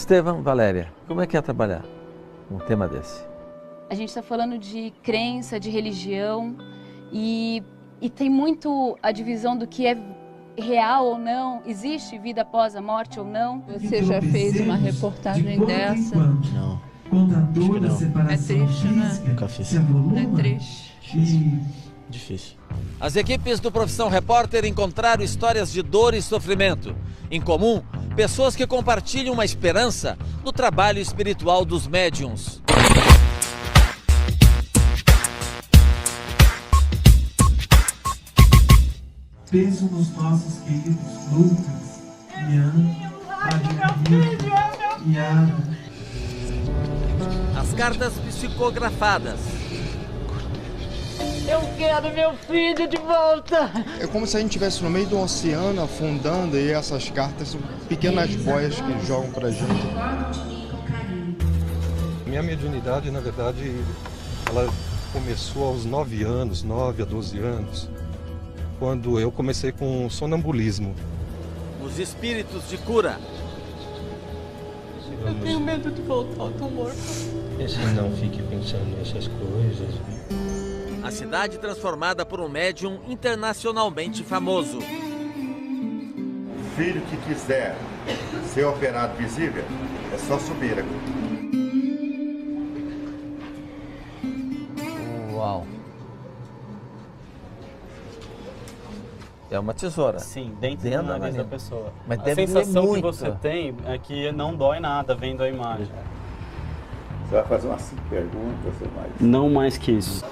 Estevão, Valéria, como é que é trabalhar um tema desse? A gente está falando de crença, de religião e tem muito a divisão do que é real ou não, existe vida após a morte ou não. Você já fez uma reportagem dessa? Não. Acho que não. É triste, né? Nunca fiz. Não é triste? Difícil. As equipes do Profissão Repórter encontraram histórias de dor e sofrimento. Em comum, pessoas que compartilham uma esperança no trabalho espiritual dos médiuns. Penso nos nossos queridos Lucas, Ian, e Ana. As cartas psicografadas. Eu quero meu filho de volta! É como se a gente estivesse no meio do oceano, afundando, e essas cartas são pequenas boias que jogam pra gente. Minha mediunidade, na verdade, ela começou aos 9 anos, 9 a 12 anos, quando eu comecei com sonambulismo. Os espíritos de cura. Eu tenho medo de voltar ao tumor. Não fique pensando nessas coisas. A cidade transformada por um médium internacionalmente famoso. Filho que quiser ser operado visível, é só subir aqui. Uau. É uma tesoura. Sim, dentro Dentro do da nariz da menina. pessoa. Mas a deve sensação doer que muito. você tem é que não dói nada vendo a imagem. Você vai fazer umas 5 perguntas ou mais. Não mais que isso.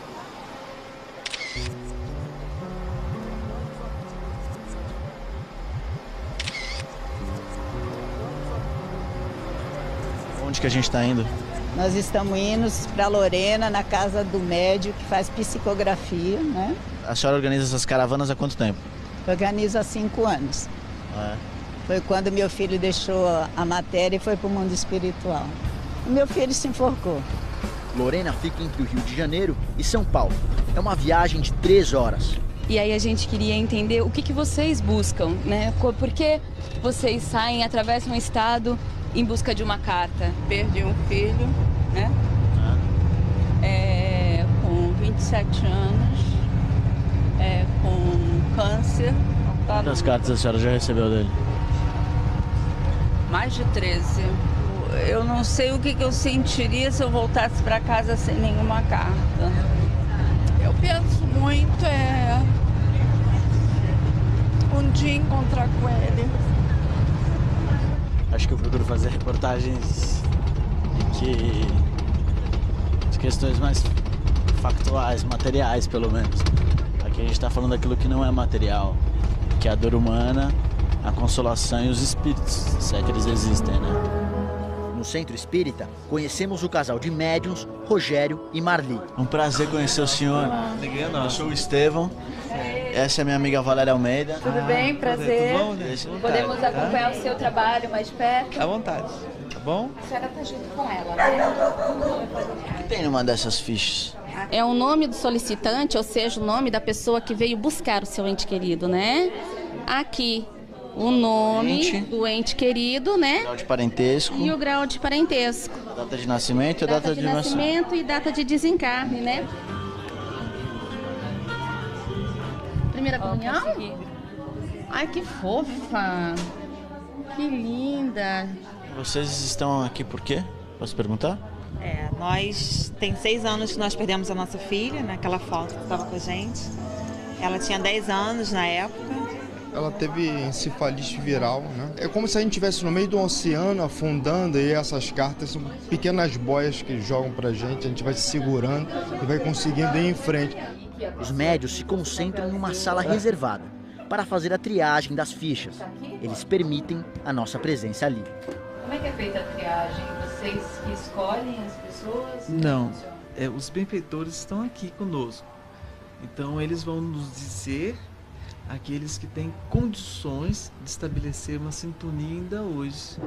Onde que a gente está indo? Nós estamos indo para Lorena, na casa do médium que faz psicografia, né? A senhora organiza essas caravanas há quanto tempo? Organiza há 5 anos. Ah, Foi quando meu filho deixou a matéria e foi para o mundo espiritual. O meu filho se enforcou. Lorena fica entre o Rio de Janeiro e São Paulo. É uma viagem de 3 horas. E aí a gente queria entender o que vocês buscam, né? Por que vocês saem, atravessam um estado em busca de uma carta? Perdi um filho, né? Com 27 anos, com câncer. quantas cartas a senhora já recebeu dele? Mais de 13. Eu não sei o que eu sentiria se eu voltasse para casa sem nenhuma carta. Eu penso muito um dia encontrar com ele. Acho que eu procuro fazer reportagens de questões mais factuais, materiais pelo menos. Aqui a gente está falando daquilo que não é material, que é a dor humana, a consolação e os espíritos, se é que eles existem, né? No Centro Espírita, conhecemos o casal de médiuns, Rogério e Marli. Um prazer conhecer o senhor. Eu sou o Estevão. Essa é minha amiga Valéria Almeida. Tudo bem? Prazer. Tudo bom? Podemos acompanhar o seu trabalho mais de perto? À vontade, tá bom? A senhora está junto com ela, né? O que tem numa dessas fichas? É o nome do solicitante, ou seja, o nome da pessoa que veio buscar o seu ente querido, né? Aqui, o nome do ente querido, né? Grau de parentesco. E o grau de parentesco. Data de nascimento e data de nascimento e data de desencarne, né? Primeira comunhão? Ai, que fofa! Que linda! Vocês estão aqui por quê? Posso perguntar? Nós tem 6 anos que nós perdemos a nossa filha, naquela foto que estava com a gente. Ela tinha 10 anos na época. Ela teve encefalite viral, né? É como se a gente estivesse no meio do oceano, afundando, e essas cartas são pequenas boias que jogam pra gente, a gente vai se segurando e vai conseguindo ir em frente. Os médios se concentram em uma sala reservada para fazer a triagem das fichas. Eles permitem a nossa presença ali. Como é que é feita a triagem? Vocês que escolhem as pessoas? Não, os benfeitores estão aqui conosco. Então eles vão nos dizer aqueles que têm condições de estabelecer uma sintonia ainda hoje.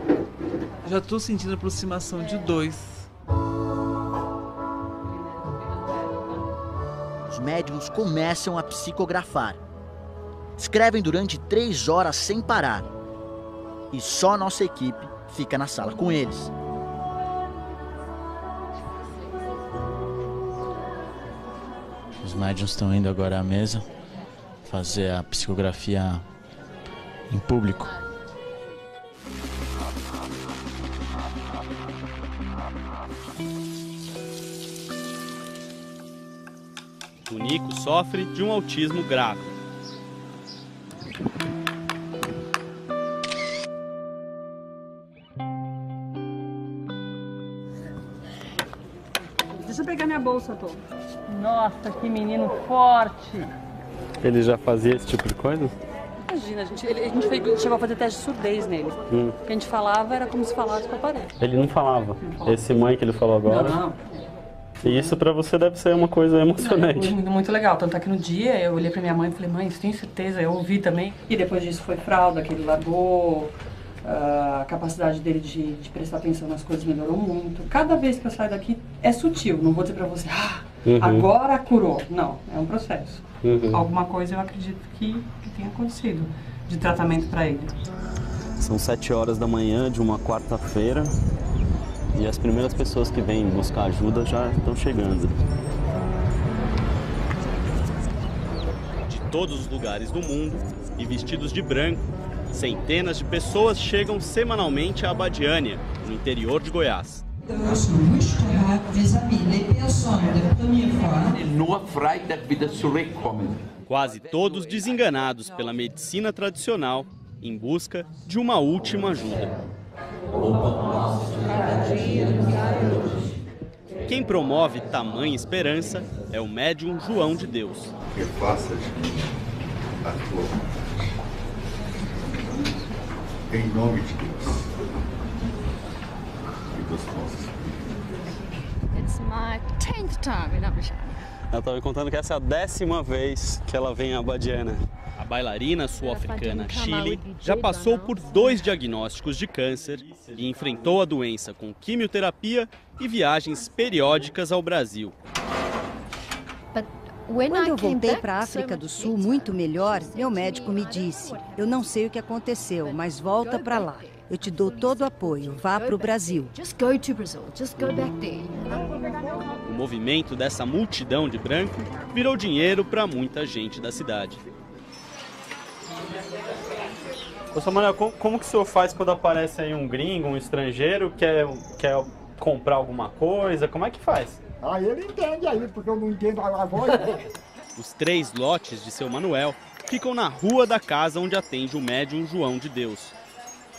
Já estou sentindo a aproximação de 2. Os médiuns começam a psicografar. Escrevem durante 3 horas sem parar. E só nossa equipe fica na sala com eles. Os médiuns estão indo agora à mesa fazer a psicografia em público. O Nico sofre de um autismo grave. Deixa eu pegar minha bolsa, Tom. Nossa, que menino forte. Ele já fazia esse tipo de coisa? Imagina, a gente chegou a fazer teste de surdez nele. O que a gente falava era como se falasse com a parede. Ele não falava? Esse mãe que ele falou agora? Não. E isso pra você deve ser uma coisa emocionante. Muito legal. Tanto é que no dia eu olhei pra minha mãe e falei, mãe, você tem certeza? Eu ouvi também. E depois disso foi fralda, que ele largou. A capacidade dele de prestar atenção nas coisas melhorou muito. Cada vez que eu saio daqui é sutil. Não vou dizer pra você, agora curou. Não, é um processo. Alguma coisa eu acredito que tenha acontecido de tratamento pra ele. São 7 horas da manhã de uma quarta-feira e as primeiras pessoas que vêm buscar ajuda já estão chegando. De todos os lugares do mundo e vestidos de branco, centenas de pessoas chegam semanalmente a Abadiânia, no interior de Goiás. Quase todos desenganados pela medicina tradicional, em busca de uma última ajuda. Quem promove tamanha esperança é o médium João de Deus. Que faça de mim a tua vontade. Em nome de Deus e dos nossos filhos. It's my 10th time in Abadiânia. Ela estava me contando que essa é a 10ª vez que ela vem a Abadiânia. A bailarina sul-africana Chile já passou por 2 diagnósticos de câncer e enfrentou a doença com quimioterapia e viagens periódicas ao Brasil. Quando eu voltei para a África do Sul muito melhor, meu médico me disse, eu não sei o que aconteceu, mas volta para lá. Eu te dou todo o apoio, vá para o Brasil. O movimento dessa multidão de branco virou dinheiro para muita gente da cidade. Ô Samuel, como que o senhor faz quando aparece aí um gringo, um estrangeiro, quer comprar alguma coisa? Como é que faz? Ele entende aí, porque eu não entendo a voz. Os 3 lotes de seu Manuel ficam na rua da casa onde atende o médium João de Deus.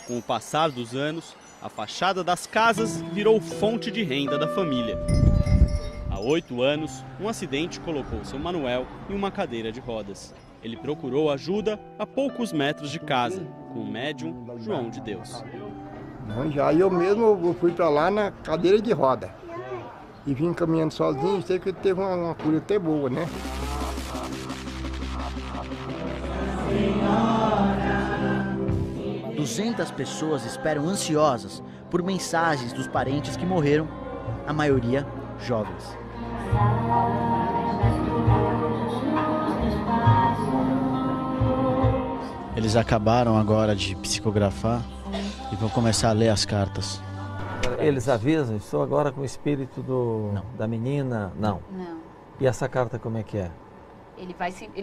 Com o passar dos anos, a fachada das casas virou fonte de renda da família. Há 8 anos, um acidente colocou seu Manuel em uma cadeira de rodas. Ele procurou ajuda a poucos metros de casa, com o médium João de Deus. Já eu mesmo fui para lá na cadeira de roda. E vim caminhando sozinho, sei que teve uma cura até boa, né? Senhora. 200 pessoas esperam ansiosas por mensagens dos parentes que morreram, a maioria jovens. Eles acabaram agora de psicografar e vão começar a ler as cartas. Eles avisam, estou agora com o espírito da menina? Não. E essa carta como é que é? Ele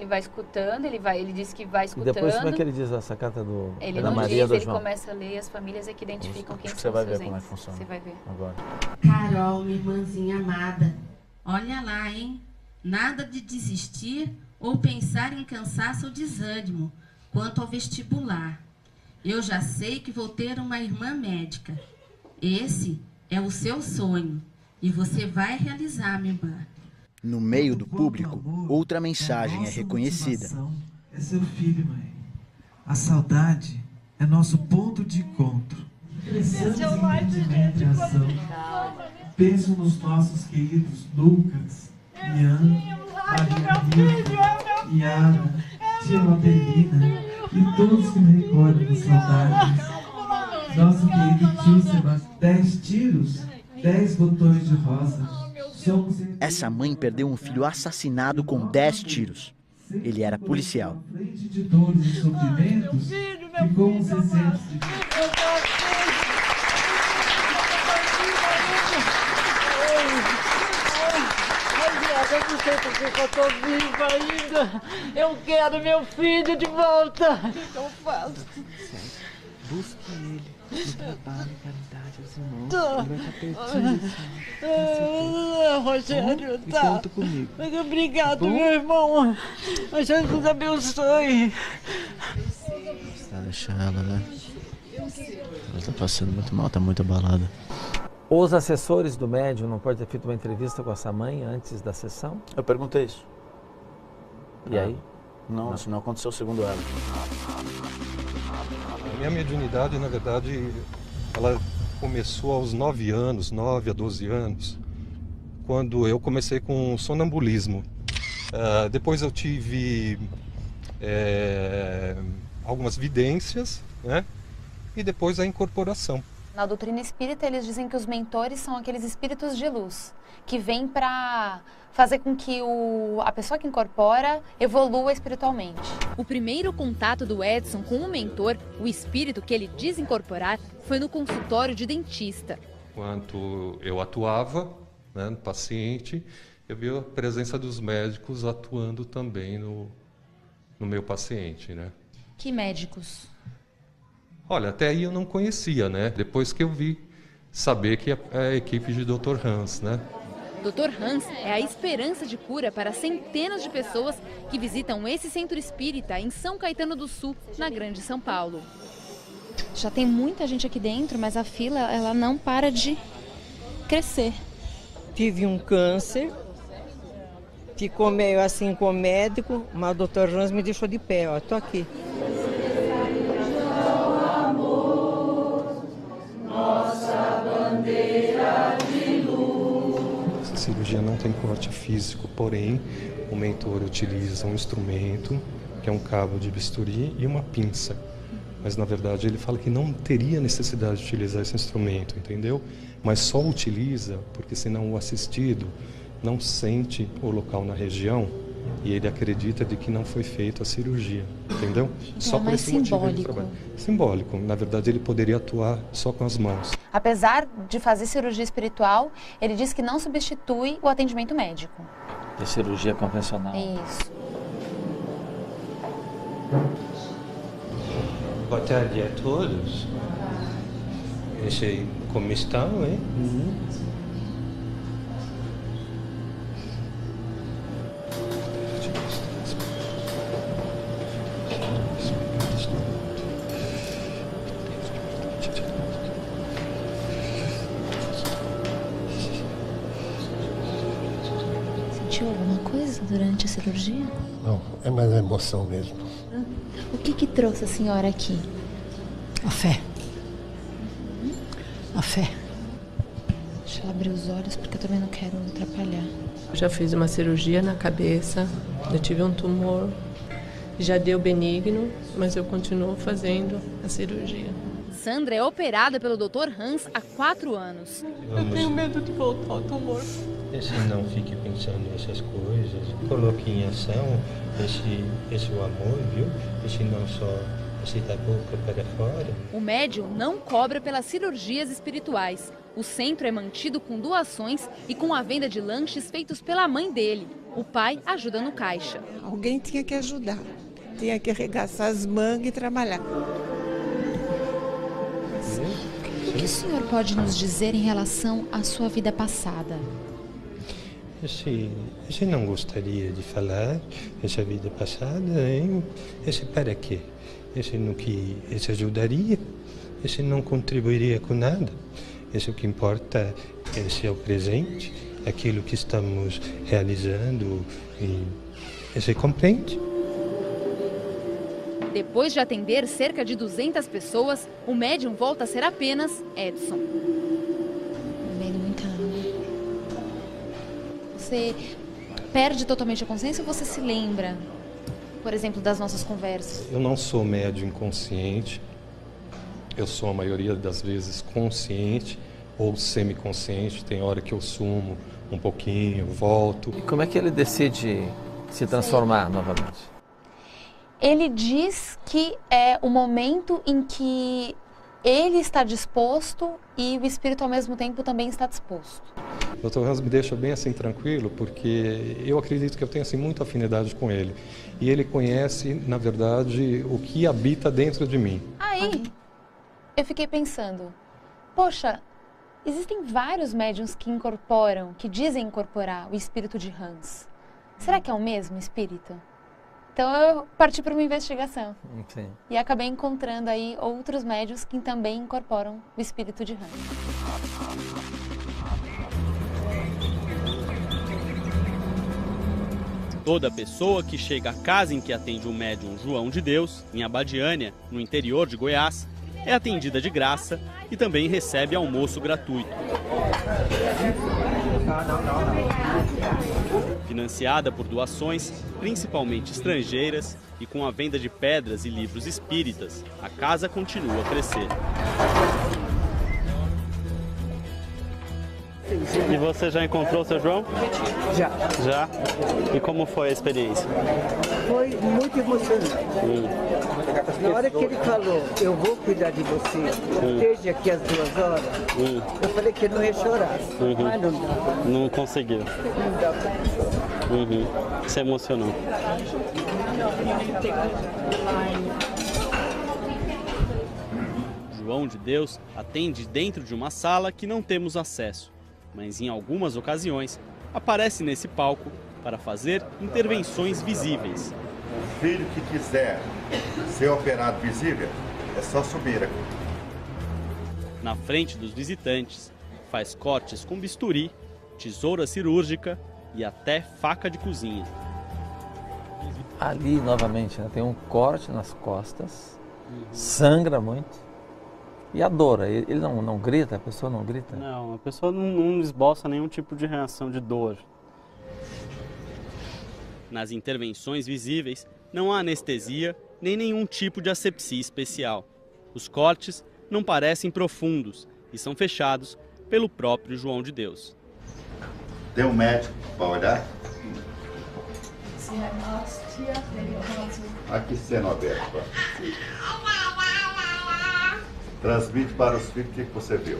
vai escutando, ele diz que vai escutando. E depois como é que ele diz essa carta ele da não Maria diz, do ele João? começa a ler, as famílias é que identificam quem são você vai ver seus como é entes. que funciona. Você vai ver. Agora. Carol, minha irmãzinha amada, olha lá, hein? Nada de desistir ou pensar em cansaço ou desânimo quanto ao vestibular. Eu já sei que vou ter uma irmã médica. Esse é o seu sonho e você vai realizar, minha irmã. No meio do público, outra mensagem é reconhecida. É seu filho, mãe. A saudade é nosso ponto de encontro. Cresçamos em entendimento e ação. Penso nos nossos queridos Lucas, Ian, Maria, Iana, tia Lotelina e todos que me recordam das saudades. Nosso querido tio Sebastião, 10 tiros, 10 botões de rosa. Essa mãe perdeu um filho assassinado com 10 tiros. Ele era policial. Frente de dores e sofrimentos, ficou um 60. não sei por que eu tô viva ainda. Eu quero meu filho de volta. O que eu faço? Busque ele no trabalho, caridade aos irmãos. Ele vai estar pertinho. Rogério, bom? tá. E conta comigo. Obrigado, meu irmão. A Jesus abençoe. Você tá deixando ela, né? Ela tá passando muito mal, tá muito abalada. Os assessores do médium não podem ter feito uma entrevista com essa mãe antes da sessão? Eu perguntei isso. E aí? Não, isso não aconteceu segundo ela. A minha mediunidade, na verdade, ela começou aos 9 anos, 9 a 12 anos, quando eu comecei com sonambulismo. Depois eu tive algumas vidências, né? E depois a incorporação. Na doutrina espírita, eles dizem que os mentores são aqueles espíritos de luz, que vêm para fazer com que a pessoa que incorpora evolua espiritualmente. O primeiro contato do Edson com o mentor, o espírito que ele diz incorporar, foi no consultório de dentista. Enquanto eu atuava, né, no paciente, eu vi a presença dos médicos atuando também no meu paciente, né? Que médicos? Olha, até aí eu não conhecia, né? Depois que eu vi saber que é a equipe de Dr. Hans, né? Dr. Hans é a esperança de cura para centenas de pessoas que visitam esse centro espírita em São Caetano do Sul, na Grande São Paulo. Já tem muita gente aqui dentro, mas a fila ela não para de crescer. Tive um câncer, ficou meio assim com o médico, mas o Dr. Hans me deixou de pé, ó, tô aqui. Nossa bandeira de luz. Essa cirurgia não tem corte físico, porém o mentor utiliza um instrumento, que é um cabo de bisturi e uma pinça. Mas na verdade ele fala que não teria necessidade de utilizar esse instrumento, entendeu? Mas só utiliza porque senão o assistido não sente o local na região e ele acredita de que não foi feita a cirurgia, entendeu? Então só é por mais esse motivo ele simbólico. trabalha. Simbólico. Na verdade ele poderia atuar só com as mãos. Apesar de fazer cirurgia espiritual, ele diz que não substitui o atendimento médico. De cirurgia convencional. Isso. Boa tarde a todos. Eu sei como estão, hein? Sentiu alguma coisa durante a cirurgia? Não, é mais a emoção mesmo. O que trouxe a senhora aqui? A fé. A fé. Deixa ela abrir os olhos, porque eu também não quero atrapalhar. Eu já fiz uma cirurgia na cabeça, eu tive um tumor, já deu benigno, mas eu continuo fazendo a cirurgia. Sandra é operada pelo Dr. Hans há 4 anos. Eu tenho medo de voltar ao tumor. Esse não fique pensando nessas coisas, coloque em ação esse amor, viu? Esse não só esse da boca para fora. O médium não cobra pelas cirurgias espirituais. O centro é mantido com doações e com a venda de lanches feitos pela mãe dele. O pai ajuda no caixa. Alguém tinha que ajudar, tinha que arregaçar as mangas e trabalhar. O que o senhor pode nos dizer em relação à sua vida passada? Esse não gostaria de falar, essa vida passada, hein? Esse para quê? Esse no que esse ajudaria? Esse não contribuiria com nada? Esse o que importa, esse é o presente, aquilo que estamos realizando e esse compreende? Depois de atender cerca de 200 pessoas, o médium volta a ser apenas Edson. Bebendo muita água. Você perde totalmente a consciência ou você se lembra, por exemplo, das nossas conversas? Eu não sou médium inconsciente, eu sou a maioria das vezes consciente ou semiconsciente, tem hora que eu sumo um pouquinho, volto. E como é que ele decide se transformar novamente? Ele diz que é o momento em que ele está disposto e o espírito ao mesmo tempo também está disposto. O Dr. Hans me deixa bem assim tranquilo, porque eu acredito que eu tenho assim muita afinidade com ele. E ele conhece, na verdade, o que habita dentro de mim. Aí, eu fiquei pensando, poxa, existem vários médiuns que incorporam, que dizem incorporar o espírito de Hans. Será que é o mesmo espírito? Então eu parti para uma investigação. Sim. E acabei encontrando aí outros médiuns que também incorporam o espírito de Hans. Toda pessoa que chega à casa em que atende o médium João de Deus, em Abadiânia, no interior de Goiás, é atendida de graça e também recebe almoço gratuito. Financiada por doações, principalmente estrangeiras, e com a venda de pedras e livros espíritas, a casa continua a crescer. E você já encontrou o seu João? Já. Já? E como foi a experiência? Foi muito emocionante. Na hora que ele falou, eu vou cuidar de você, esteja aqui às 2 horas, eu falei que ele não ia chorar. Mas não dá. Não conseguiu. Não dá pra Se emocionou. João de Deus atende dentro de uma sala que não temos acesso, mas em algumas ocasiões aparece nesse palco para fazer intervenções visíveis. O filho que quiser ser operado visível, é só subir aqui. Na frente dos visitantes, faz cortes com bisturi, tesoura cirúrgica e até faca de cozinha. Ali, novamente, né, tem um corte nas costas, sangra muito. E a dor, ele não grita? A pessoa não grita? Não, a pessoa não esboça nenhum tipo de reação de dor. Nas intervenções visíveis, não há anestesia nem nenhum tipo de asepsia especial. Os cortes não parecem profundos e são fechados pelo próprio João de Deus. Tem um médico para olhar? Aqui sendo aberto. Transmite para os filhos o que você viu.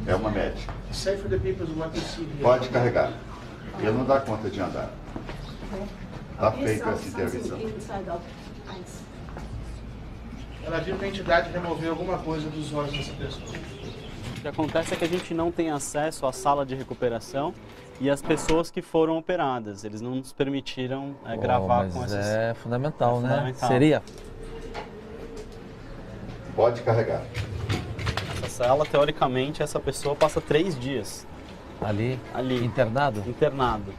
É uma médica. Pode carregar. Ele não dá conta de andar. Está feita essa intervenção. Ela viu que a entidade removeu alguma coisa dos olhos dessa pessoa. O que acontece é que a gente não tem acesso à sala de recuperação e às pessoas que foram operadas. Eles não nos permitiram gravar com essas... É fundamental, né? Fundamental. Seria? Pode carregar. Essa sala, teoricamente, essa pessoa passa 3 dias. Ali? Internado? Internado.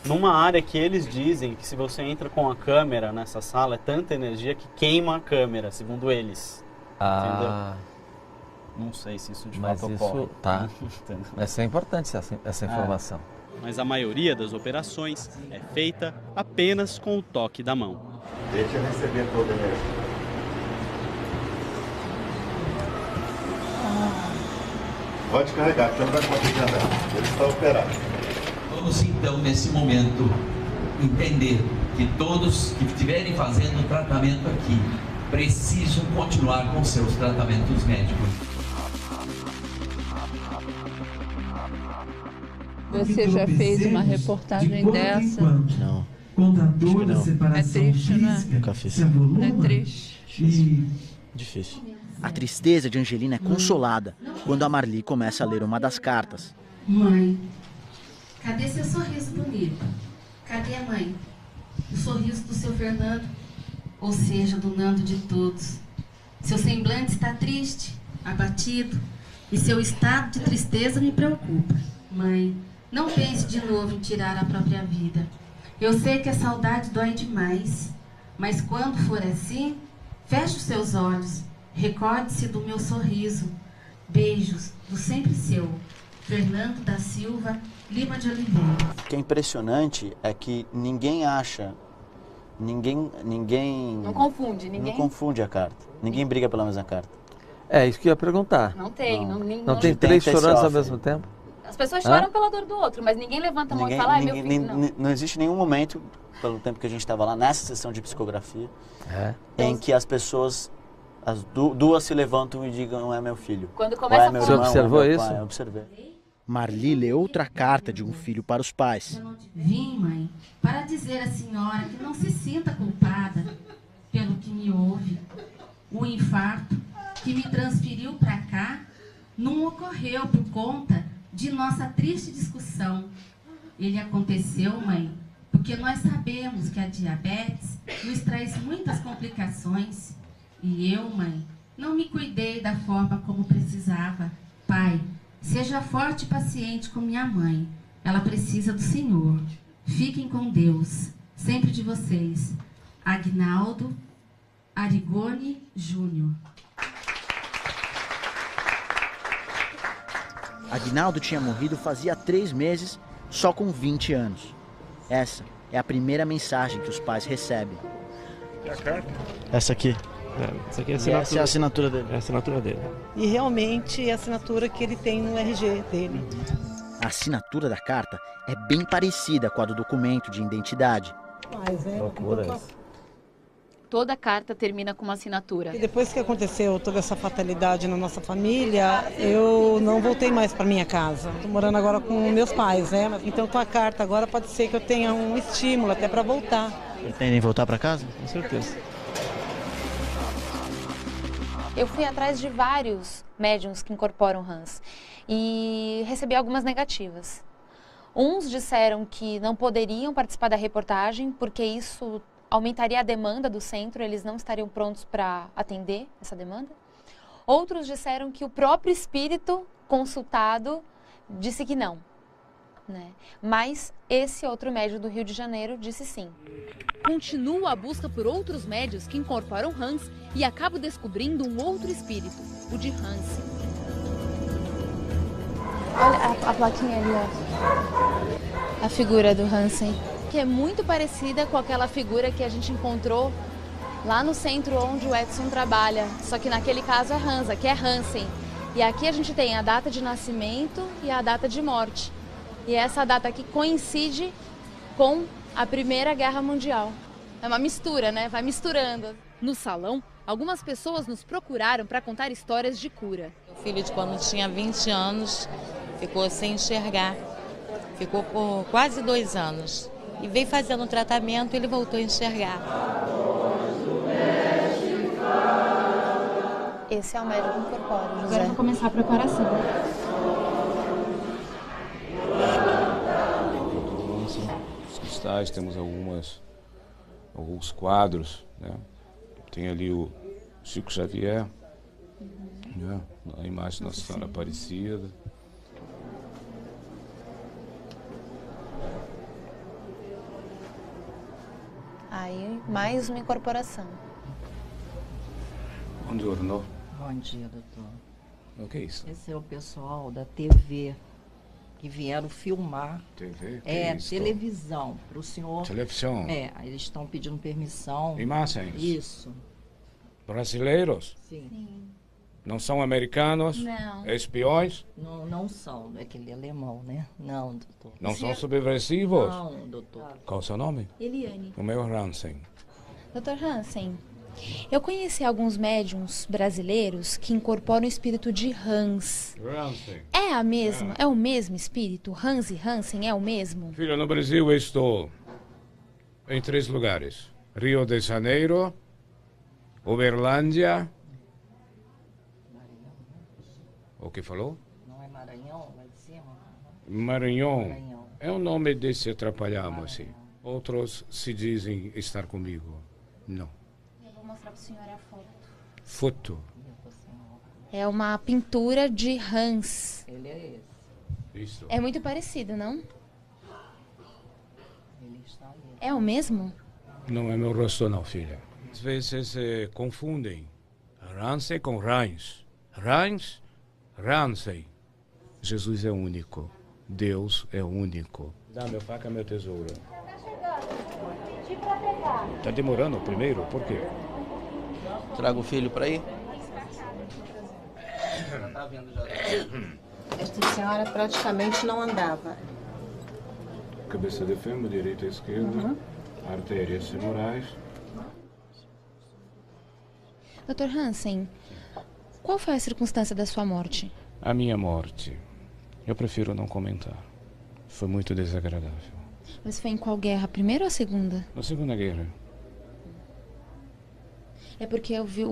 Numa área que eles dizem que se você entra com a câmera nessa sala, é tanta energia que queima a câmera, segundo eles. Entendeu? Não sei se isso de fato ocorre. Tá. Mas é importante essa informação. Mas a maioria das operações é feita apenas com o toque da mão. Deixa eu receber toda a energia. Pode carregar, que não dá conta de andar. Ele está operado. Vamos então, nesse momento, entender que todos que estiverem fazendo o tratamento aqui precisam continuar com seus tratamentos médicos. Você já fez uma reportagem dessa? Não. Contador da separação É triste, né? física, Nunca fiz. se avoluma É triste. e Difícil. A tristeza de Angelina é consolada quando a Marli começa a ler uma das cartas. Mãe, cadê seu sorriso bonito? Cadê, mãe? O sorriso do seu Fernando, ou seja, do Nando de todos. Seu semblante está triste, abatido, e seu estado de tristeza me preocupa. Mãe, não pense de novo em tirar a própria vida. Eu sei que a saudade dói demais, mas quando for assim, feche os seus olhos, recorde-se do meu sorriso. Beijos, do sempre seu, Fernando da Silva, Lima de Oliveira. O que é impressionante é que ninguém acha, ninguém Não confunde, ninguém... não confunde a carta. Ninguém briga pela mesma carta. É, isso que eu ia perguntar. Não tem, Não tem 3 chorantes ao mesmo tempo? As pessoas choram pela dor do outro, mas ninguém levanta a mão e fala, meu filho, não existe nenhum momento, pelo tempo que a gente estava lá, nessa sessão de psicografia, em que as pessoas, as duas se levantam e digam, não é meu filho. Quando começa a Você observou isso? Eu observei. Marli lê outra carta de um filho para os pais. Vim, mãe, para dizer à senhora que não se sinta culpada pelo que me houve. O infarto que me transferiu para cá não ocorreu por conta de nossa triste discussão. Ele aconteceu, mãe, porque nós sabemos que a diabetes nos traz muitas complicações. E eu, mãe, não me cuidei da forma como precisava. Pai, seja forte e paciente com minha mãe. Ela precisa do Senhor. Fiquem com Deus. Sempre de vocês. Agnaldo Arigoni Júnior. Agnaldo tinha morrido fazia 3 meses, só com 20 anos. Essa é a primeira mensagem que os pais recebem. É a carta? Essa aqui. Essa aqui é a assinatura. Essa é a assinatura dele. É a assinatura dele. E realmente é a assinatura que ele tem no RG dele. A assinatura da carta é bem parecida com a do documento de identidade. Mas é loucura isso. Toda carta termina com uma assinatura. E depois que aconteceu toda essa fatalidade na nossa família, eu não voltei mais para minha casa. Estou morando agora com meus pais, né? Então com a carta agora pode ser que eu tenha um estímulo até para voltar. Pretendem voltar para casa? Com certeza. Eu fui atrás de vários médiuns que incorporam Hans e recebi algumas negativas. Uns disseram que não poderiam participar da reportagem porque isso aumentaria a demanda do centro, eles não estariam prontos para atender essa demanda. Outros disseram que o próprio espírito consultado disse que não, né? Mas esse outro médium do Rio de Janeiro disse sim. Continua a busca por outros médiuns que incorporam Hans e acabo descobrindo um outro espírito, o de Hansen. Olha a plaquinha ali, ó. A figura do Hansen, que é muito parecida com aquela figura que a gente encontrou lá no centro onde o Edson trabalha. Só que naquele caso é Hans, aqui é Hansen. E aqui a gente tem a data de nascimento e a data de morte. E essa data aqui coincide com a Primeira Guerra Mundial. É uma mistura, né? Vai misturando. No salão, algumas pessoas nos procuraram para contar histórias de cura. O filho, de quando tinha 20 anos, ficou sem enxergar. Ficou por quase 2 anos. E veio fazendo um tratamento e ele voltou a enxergar. Esse é o médico incorpóreo, José. Agora eu vou começar a preparação. Os cristais, temos alguns quadros, né? Tem ali o Chico Xavier, né? A imagem da Nossa Senhora Aparecida. Aí, mais uma incorporação. Bom dia. Bom dia, doutor. O que é isso? Esse é o pessoal da TV que vieram filmar. TV? É, televisão. Para o senhor. Televisão? É, eles estão pedindo permissão. Imagens? Isso. Brasileiros? Sim. Não são americanos? Não. Espiões? Não são, é aquele alemão, né? Não, doutor. Não são subversivos? Não, doutor. Qual o seu nome? Eliane. O meu é Hansen. Dr. Hansen, eu conheci alguns médiums brasileiros que incorporam o espírito de Hans. Hansen. É a mesma? É o mesmo espírito? Hans e Hansen é o mesmo? Filho, no Brasil eu estou em 3 lugares. Rio de Janeiro, Uberlândia. O que falou? Não é Maranhão, lá de cima? Maranhão. É o nome desse atrapalhamos, assim. Outros se dizem estar comigo. Não. Eu vou mostrar para o senhor a foto. Foto. É uma pintura de Hans. Ele é esse. Isso. É muito parecido, não? Ele está ali. É o mesmo? Não é meu rosto não, filha. Às vezes confundem Hansen com Reins. Reins, Hansen. Jesus é único. Deus é único. Dá meu faca, meu tesouro. Tá demorando primeiro? Por quê? Traga o filho para aí. Esta senhora praticamente não andava. Cabeça de fêmur, direita e esquerda. Artérias femorais. Dr. Hansen, qual foi a circunstância da sua morte? A minha morte. Eu prefiro não comentar. Foi muito desagradável. Mas foi em qual guerra? A primeira ou a segunda? Na Segunda Guerra. É porque eu vi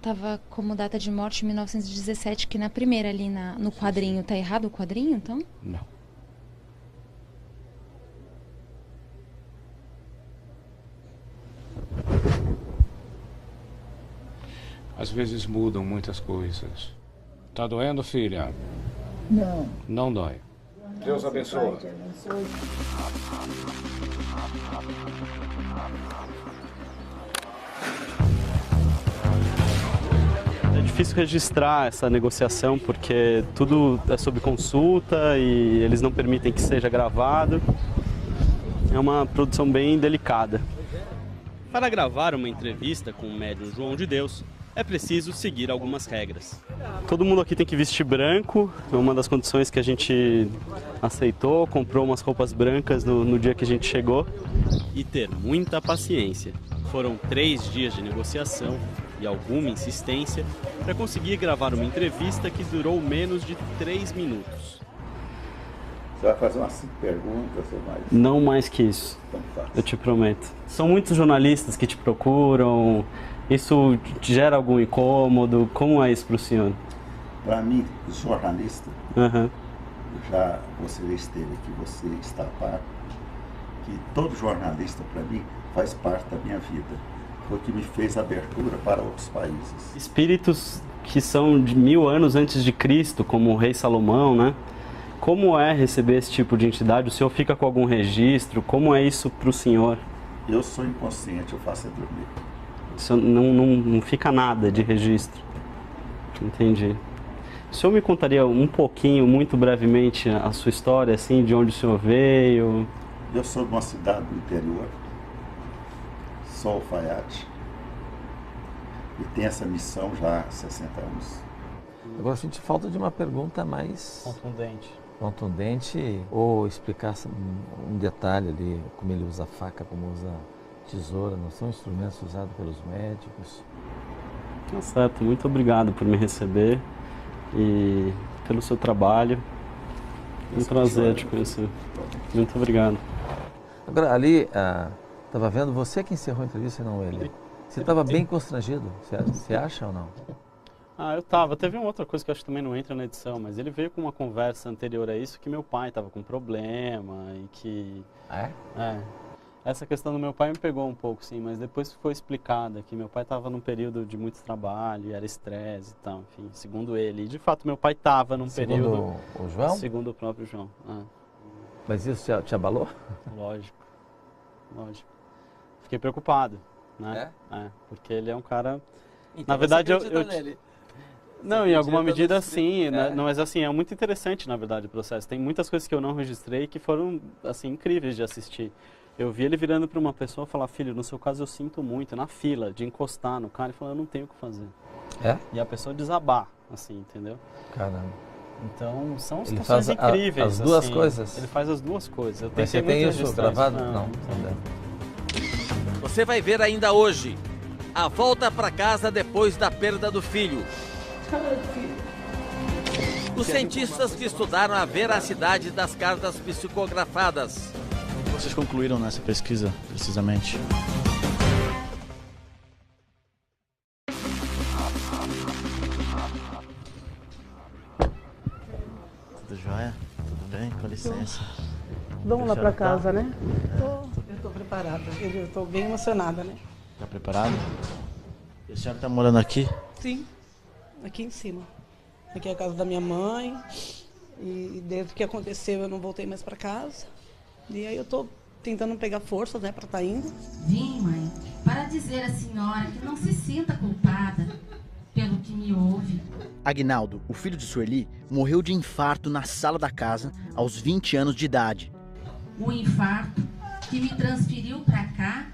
tava como data de morte 1917, que na primeira ali no quadrinho. Tá errado o quadrinho, então? Não. Às vezes mudam muitas coisas. Tá doendo, filha? Não. Não dói. Deus abençoe. É difícil registrar essa negociação porque tudo é sob consulta e eles não permitem que seja gravado. É uma produção bem delicada. Para gravar uma entrevista com o médium João de Deus, é preciso seguir algumas regras. Todo mundo aqui tem que vestir branco, é uma das condições que a gente aceitou, comprou umas roupas brancas no dia que a gente chegou. E ter muita paciência. Foram 3 dias de negociação e alguma insistência para conseguir gravar uma entrevista que durou menos de 3 minutos. Você vai fazer umas 5 perguntas ou mais? Não mais que isso, eu te prometo. São muitos jornalistas que te procuram. Isso gera algum incômodo? Como é isso para o senhor? Para mim, jornalista, já você esteve aqui, você está a par, que todo jornalista, para mim, faz parte da minha vida. Foi o que me fez abertura para outros países. Espíritos que são de 1000 anos antes de Cristo, como o rei Salomão, né? Como é receber esse tipo de entidade? O senhor fica com algum registro? Como é isso para o senhor? Eu sou inconsciente, eu faço é dormir. Não fica nada de registro. Entendi. O senhor me contaria um pouquinho, muito brevemente, a sua história, assim, de onde o senhor veio? Eu sou de uma cidade do interior, sou alfaiate, e tenho essa missão já há 60 anos. Agora, senti falta de uma pergunta mais contundente, ou explicar um detalhe ali, como ele usa faca, como usa tesoura, não são instrumentos usados pelos médicos? Tá certo, muito obrigado por me receber e pelo seu trabalho. É um prazer te conhecer. Muito obrigado. Agora, ali, estava vendo, você que encerrou a entrevista e não ele. Você estava bem constrangido, você acha ou não? Eu tava. Teve uma outra coisa que eu acho que também não entra na edição, mas ele veio com uma conversa anterior a isso que meu pai estava com problema e que... Essa questão do meu pai me pegou um pouco, sim, mas depois foi explicada que meu pai estava num período de muito trabalho, era estresse e tal, enfim, segundo ele. E de fato meu pai estava num período... Segundo o João? Segundo o próprio João. Mas isso te abalou? Lógico. Fiquei preocupado, né? Porque ele é um cara... Então, na verdade, nele. Não, em alguma medida sim, né? Não, mas assim, é muito interessante, na verdade, o processo. Tem muitas coisas que eu não registrei que foram, assim, incríveis de assistir. Eu vi ele virando para uma pessoa e falar, filho, no seu caso eu sinto muito, na fila, de encostar no cara e falar, eu não tenho o que fazer. E a pessoa desabar, assim, entendeu? Caramba. Então, são ele situações incríveis. As duas assim. Isso? Ele faz as duas coisas. Mas você tem isso gravado? Não. Você vai ver ainda hoje a volta para casa depois da perda do filho. Os cientistas que estudaram a veracidade das cartas psicografadas. Vocês concluíram nessa pesquisa, precisamente? Tudo jóia? Tudo bem? Com licença. Vamos lá para casa, né? Eu estou preparada, eu estou bem emocionada, né? Tá preparado? E a senhora está morando aqui? Sim, aqui em cima. Aqui é a casa da minha mãe. E desde que aconteceu eu não voltei mais para casa. E aí eu tô tentando pegar forças, né, para estar indo. Vim, mãe, para dizer à senhora que não se sinta culpada pelo que me ouve. Aguinaldo, o filho de Sueli, morreu de infarto na sala da casa aos 20 anos de idade. O infarto que me transferiu para cá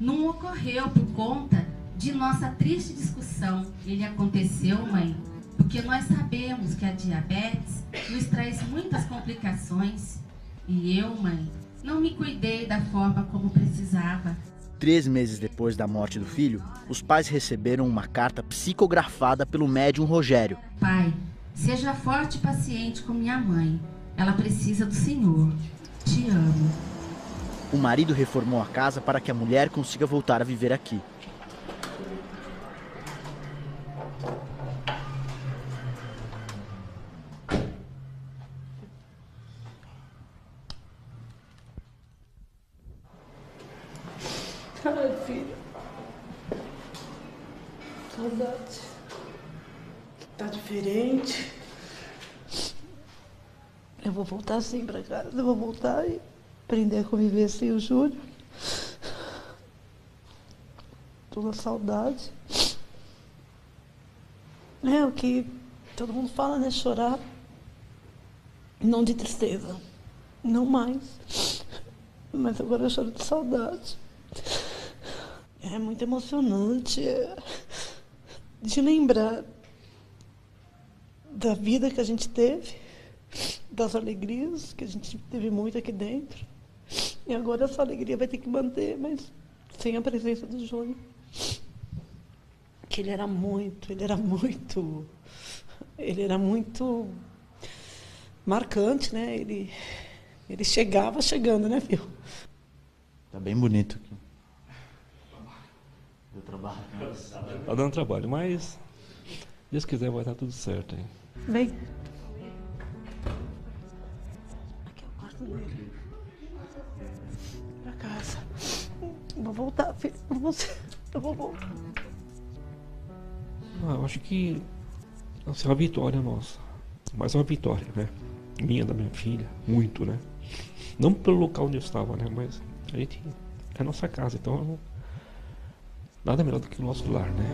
não ocorreu por conta de nossa triste discussão. Ele aconteceu, mãe, porque nós sabemos que a diabetes nos traz muitas complicações. E eu, mãe, não me cuidei da forma como precisava. 3 meses depois da morte do filho, os pais receberam uma carta psicografada pelo médium Rogério. Pai, Seja forte e paciente com minha mãe. Ela precisa do Senhor. Te amo. O marido reformou a casa para que a mulher consiga voltar a viver aqui. Ai, filho. Saudade. Tá diferente. Eu vou voltar sim pra casa. Eu vou voltar e aprender a conviver sem o Júnior. Tô na saudade. É o que todo mundo fala, né? Chorar. Não de tristeza. Não mais. Mas agora eu choro de saudade. É muito emocionante. De lembrar da vida que a gente teve, das alegrias que a gente teve muito aqui dentro. E agora essa alegria vai ter que manter, mas sem a presença do Júnior. Que ele era muito marcante, né? Ele chegava chegando, né, filho? Tá bem bonito aqui. Deu trabalho. Tá dando trabalho, mas se Deus quiser vai dar tudo certo aí. Vem. Aqui é o quarto dele. Pra casa. Vou voltar, filho, por você. Eu vou voltar. Eu acho que é uma vitória nossa. Mais uma vitória, né? Minha, da minha filha. Muito, né? Não pelo local onde eu estava, né? Mas a gente é nossa casa, então nada melhor do que o nosso lar, né?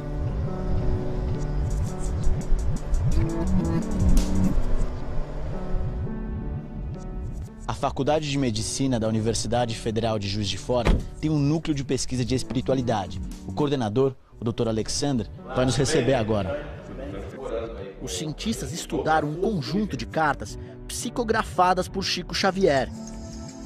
A Faculdade de Medicina da Universidade Federal de Juiz de Fora tem um núcleo de pesquisa de espiritualidade. O coordenador, o Dr. Alexander, vai nos receber agora. Os cientistas estudaram um conjunto de cartas psicografadas por Chico Xavier.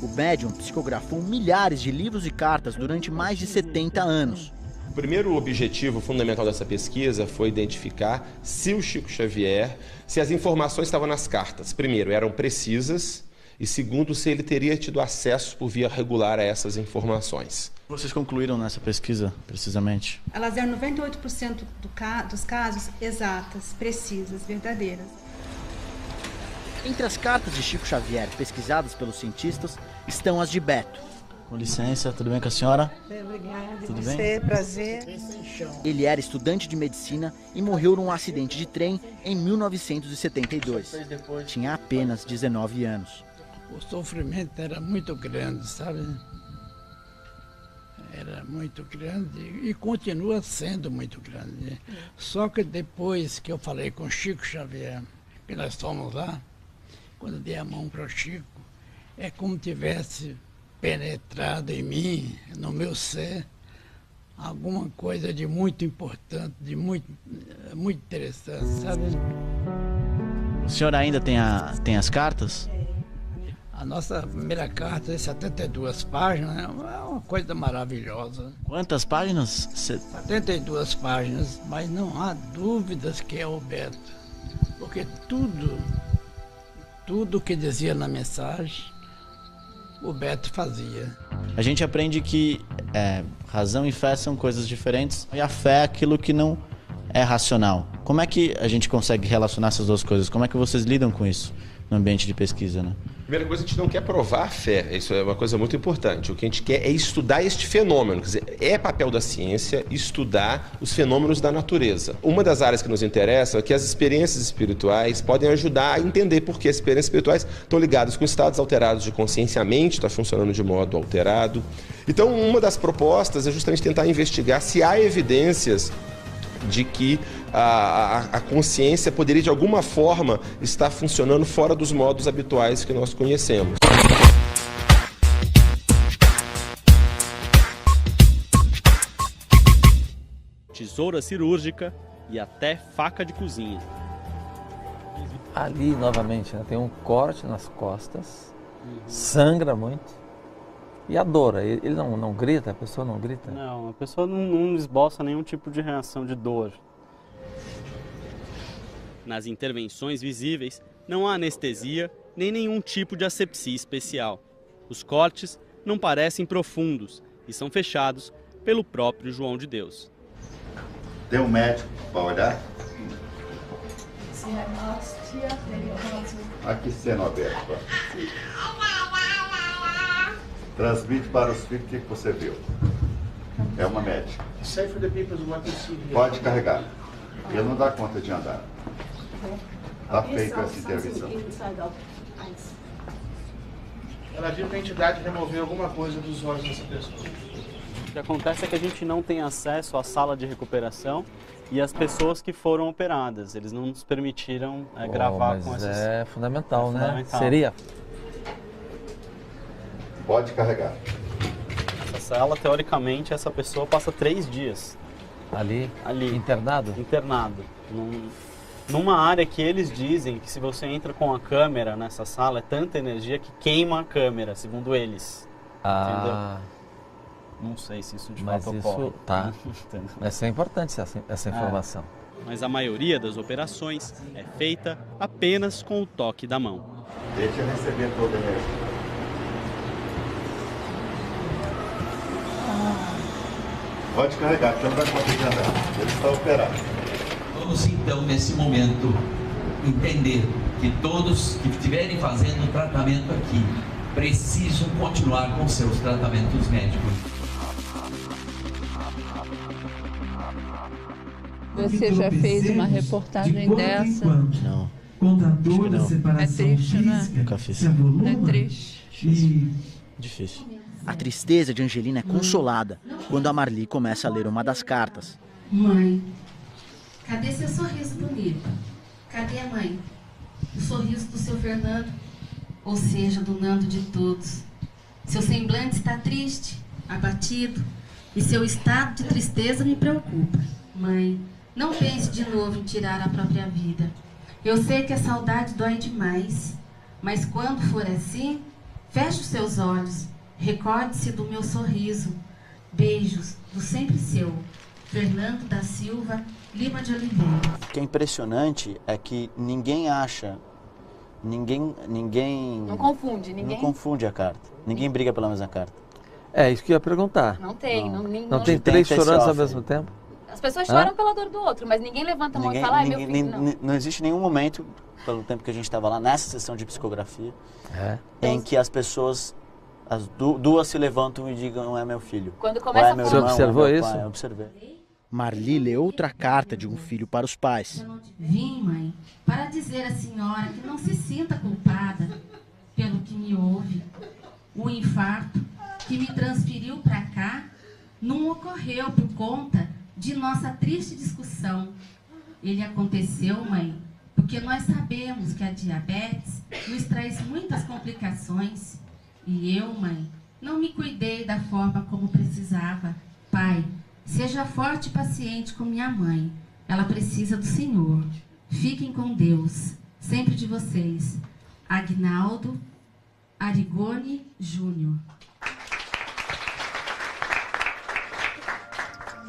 O médium psicografou milhares de livros e cartas durante mais de 70 anos. O primeiro objetivo fundamental dessa pesquisa foi identificar se o Chico Xavier, se as informações estavam nas cartas, primeiro, eram precisas, e segundo, se ele teria tido acesso por via regular a essas informações. Vocês concluíram nessa pesquisa, precisamente? Elas eram 98% dos casos exatas, precisas, verdadeiras. Entre as cartas de Chico Xavier pesquisadas pelos cientistas estão as de Beto. Com licença, tudo bem com a senhora? Obrigada. Tudo bem? bem? Prazer. Ele era estudante de medicina e morreu num acidente de trem em 1972. Tinha apenas 19 anos. O sofrimento era muito grande, sabe? Era muito grande e continua sendo muito grande. Só que depois que eu falei com Chico Xavier, que nós fomos lá, quando dei a mão para o Chico, é como tivesse penetrado em mim, no meu ser, alguma coisa de muito importante, de muito interessante, sabe? O senhor ainda tem as cartas? A nossa primeira carta, 72 páginas, é uma coisa maravilhosa. Quantas páginas? 72 páginas, mas não há dúvidas que é o Beto. Porque tudo que dizia na mensagem, o Beto fazia. A gente aprende que razão e fé são coisas diferentes, e a fé é aquilo que não é racional. Como é que a gente consegue relacionar essas duas coisas? Como é que vocês lidam com isso no ambiente de pesquisa, né? Primeira coisa, a gente não quer provar a fé, isso é uma coisa muito importante. O que a gente quer é estudar este fenômeno, quer dizer, é papel da ciência estudar os fenômenos da natureza. Uma das áreas que nos interessa é que as experiências espirituais podem ajudar a entender por que as experiências espirituais estão ligadas com estados alterados de consciência, a mente está funcionando de modo alterado. Então, uma das propostas é justamente tentar investigar se há evidências de que a consciência poderia de alguma forma estar funcionando fora dos modos habituais que nós conhecemos. Tesoura cirúrgica e até faca de cozinha. Ali, novamente, né, tem um corte nas costas, sangra muito. E a dor, ele não grita? A pessoa não grita? Não, a pessoa não esboça nenhum tipo de reação de dor. Nas intervenções visíveis, não há anestesia nem nenhum tipo de asepsia especial. Os cortes não parecem profundos e são fechados pelo próprio João de Deus. Tem um médico para olhar? Aqui sendo aberto. Transmite para os filhos o que você viu. É uma médica. Pode carregar. Ele não dá conta de andar. Está feita essa intervenção. Ela viu que a entidade removeu alguma coisa dos olhos dessa pessoa. O que acontece é que a gente não tem acesso à sala de recuperação e às pessoas que foram operadas. Eles não nos permitiram gravar com essas... É fundamental, né? Fundamental. Seria? Pode carregar. Essa sala, teoricamente, essa pessoa passa 3 dias. Ali? Internado? Internado. Numa área que eles dizem que se você entra com a câmera nessa sala, é tanta energia que queima a câmera, segundo eles. Entendeu? Não sei se isso de fato ocorre. Isso, tá. Essa é importante, essa informação. Mas a maioria das operações é feita apenas com o toque da mão. Deixa eu receber toda a energia. Pode carregar, porque não dá conta de andar. Ele está operado. Vamos então, nesse momento, entender que todos que estiverem fazendo o tratamento aqui precisam continuar com seus tratamentos médicos. Você já fez uma reportagem dessa? Não. É triste, né? Nunca fiz. É triste. Difícil. A tristeza de Angelina é consolada quando a Marli começa a ler uma das cartas. Mãe, cadê seu sorriso bonito? Cadê, mãe? O sorriso do seu Fernando, ou seja, do Nando de todos. Seu semblante está triste, abatido, e seu estado de tristeza me preocupa. Mãe, não pense de novo em tirar a própria vida. Eu sei que a saudade dói demais, mas quando for assim, feche os seus olhos, recorde-se do meu sorriso. Beijos do sempre seu, Fernando da Silva Lima de Oliveira. O que é impressionante é que ninguém acha, ninguém Não confunde, ninguém... Não confunde a carta. Ninguém briga pela mesma carta. É isso que eu ia perguntar. Não tem. Não tem 3 chorando ao mesmo tempo? As pessoas choram pela dor do outro, mas ninguém levanta a mão e fala, meu filho, não existe nenhum momento, pelo tempo que a gente estava lá, nessa sessão de psicografia, em que as pessoas, as duas se levantam e digam, é meu filho. Quando começa meu Você irmão, observou é meu isso? pai. Eu observei. Marli lê outra carta de um filho para os pais. Vim, mãe, para dizer à senhora que não se sinta culpada pelo que me houve. O infarto que me transferiu para cá não ocorreu por conta de nossa triste discussão. Ele aconteceu, mãe, porque nós sabemos que a diabetes nos traz muitas complicações. E eu, mãe, não me cuidei da forma como precisava. Pai, seja forte e paciente com minha mãe. Ela precisa do Senhor. Fiquem com Deus. Sempre de vocês. Agnaldo Arigoni Júnior.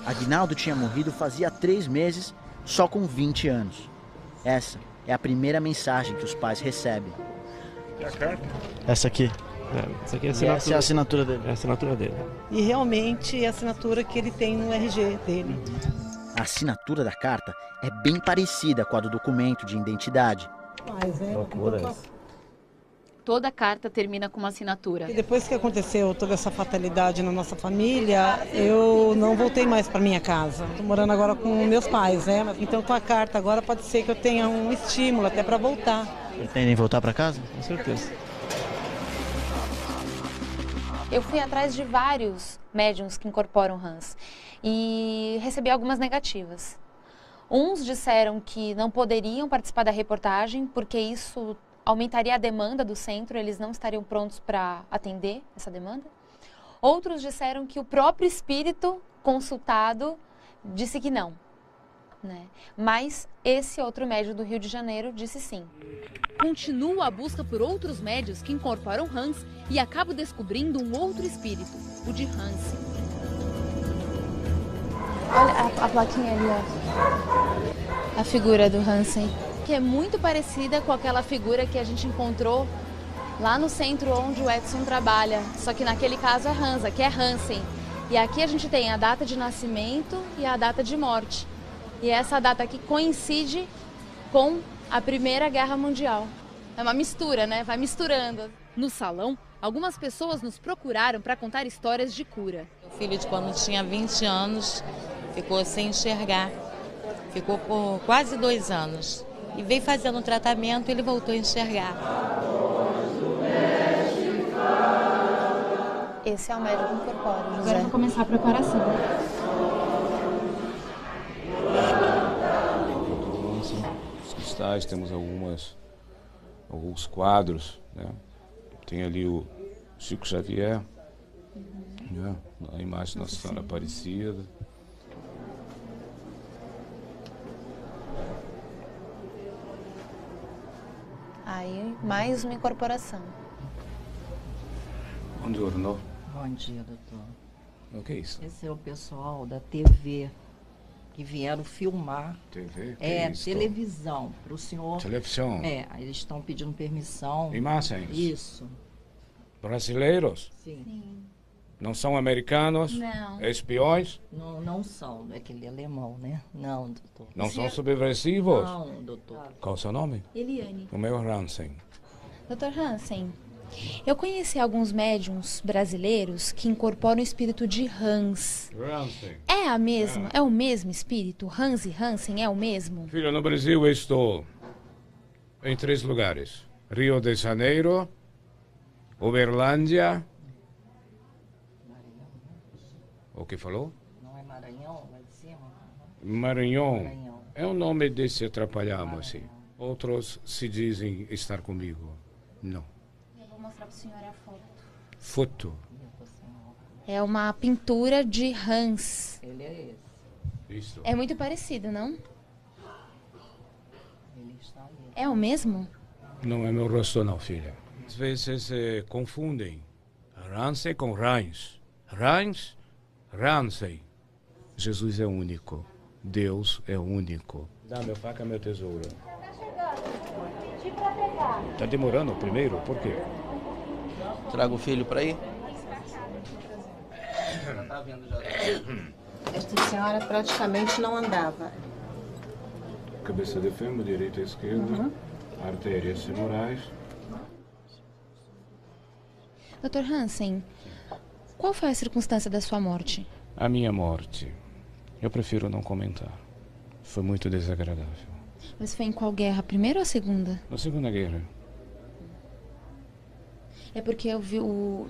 Agnaldo tinha morrido fazia 3 meses, só com 20 anos. Essa é a primeira mensagem que os pais recebem. É a carta? Essa aqui. Essa aqui é a assinatura. Essa é a assinatura dele. É a assinatura dele. E realmente é a assinatura que ele tem no RG dele. A assinatura da carta é bem parecida com a do documento de identidade. Mas Loucura isso. Toda carta termina com uma assinatura. E depois que aconteceu toda essa fatalidade na nossa família, eu não voltei mais para minha casa. Estou morando agora com meus pais, né? Então com a carta agora pode ser que eu tenha um estímulo até para voltar. Pretendem voltar para casa? Com certeza. Eu fui atrás de vários médiuns que incorporam Hans e recebi algumas negativas. Uns disseram que não poderiam participar da reportagem porque isso aumentaria a demanda do centro, eles não estariam prontos para atender essa demanda. Outros disseram que o próprio espírito consultado disse que não, né? Mas esse outro médium do Rio de Janeiro disse sim. Continua a busca por outros médiuns que incorporam Hans e acabo descobrindo um outro espírito, o de Hansen. Olha a plaquinha ali, ó. A figura do Hansen. O que é muito parecida com aquela figura que a gente encontrou lá no centro onde o Edson trabalha. Só que naquele caso é Hans, aqui é Hansen. E aqui a gente tem a data de nascimento e a data de morte. E essa data aqui coincide com a Primeira Guerra Mundial. É uma mistura, né? Vai misturando. No salão, algumas pessoas nos procuraram para contar histórias de cura. Meu filho, quando tinha 20 anos, ficou sem enxergar. Ficou por quase 2 anos. E veio fazendo um tratamento e ele voltou a enxergar. Esse é o médico incorpóreo, José. Agora eu vou começar a preparação. Os cristais, temos alguns quadros, né? Tem ali o Chico Xavier, né? A imagem da Nossa Senhora Aparecida. Aí, mais uma incorporação. Buongiorno. Bom dia, doutor. O que é isso? Esse é o pessoal da TV que vieram filmar. TV? Que é isso? televisão para o senhor. Televisão? É, eles estão pedindo permissão. Imagens? Isso. Brasileiros? Sim. Não são americanos? Não. Espiões? Não são, é aquele alemão, né? Não, doutor. Não são subversivos? Não, doutor. Qual é o seu nome? Eliane. O meu é Hansen. Dr. Hansen, eu conheci alguns médiums brasileiros que incorporam o espírito de Hans. Hansen. É a mesma? É o mesmo espírito? Hans e Hansen é o mesmo? Filho, no Brasil eu estou em 3 lugares. Rio de Janeiro, Uberlândia. O que falou? Não é Maranhão, lá de cima? Maranhão. É o nome desse atrapalhamos, assim. Outros se dizem estar comigo. Não. Eu vou mostrar para o senhor a foto. Foto. É uma pintura de Hans. Ele é esse. Isso. É muito parecido, não? Ele está ali. É o mesmo? Não é meu rosto não, filha. Às vezes confundem Hansen com Reins. Reins, Hansen. Jesus é único. Deus é único. Dá meu faca, meu tesouro. Tá demorando primeiro? Por quê? Traga o filho para aí. Esta senhora praticamente não andava. Cabeça de fêmur, direita e esquerda, artérias femorais. Dr. Hansen, qual foi a circunstância da sua morte? A minha morte. Eu prefiro não comentar. Foi muito desagradável. Mas foi em qual guerra? A primeira ou a segunda? Na Segunda Guerra. É porque eu vi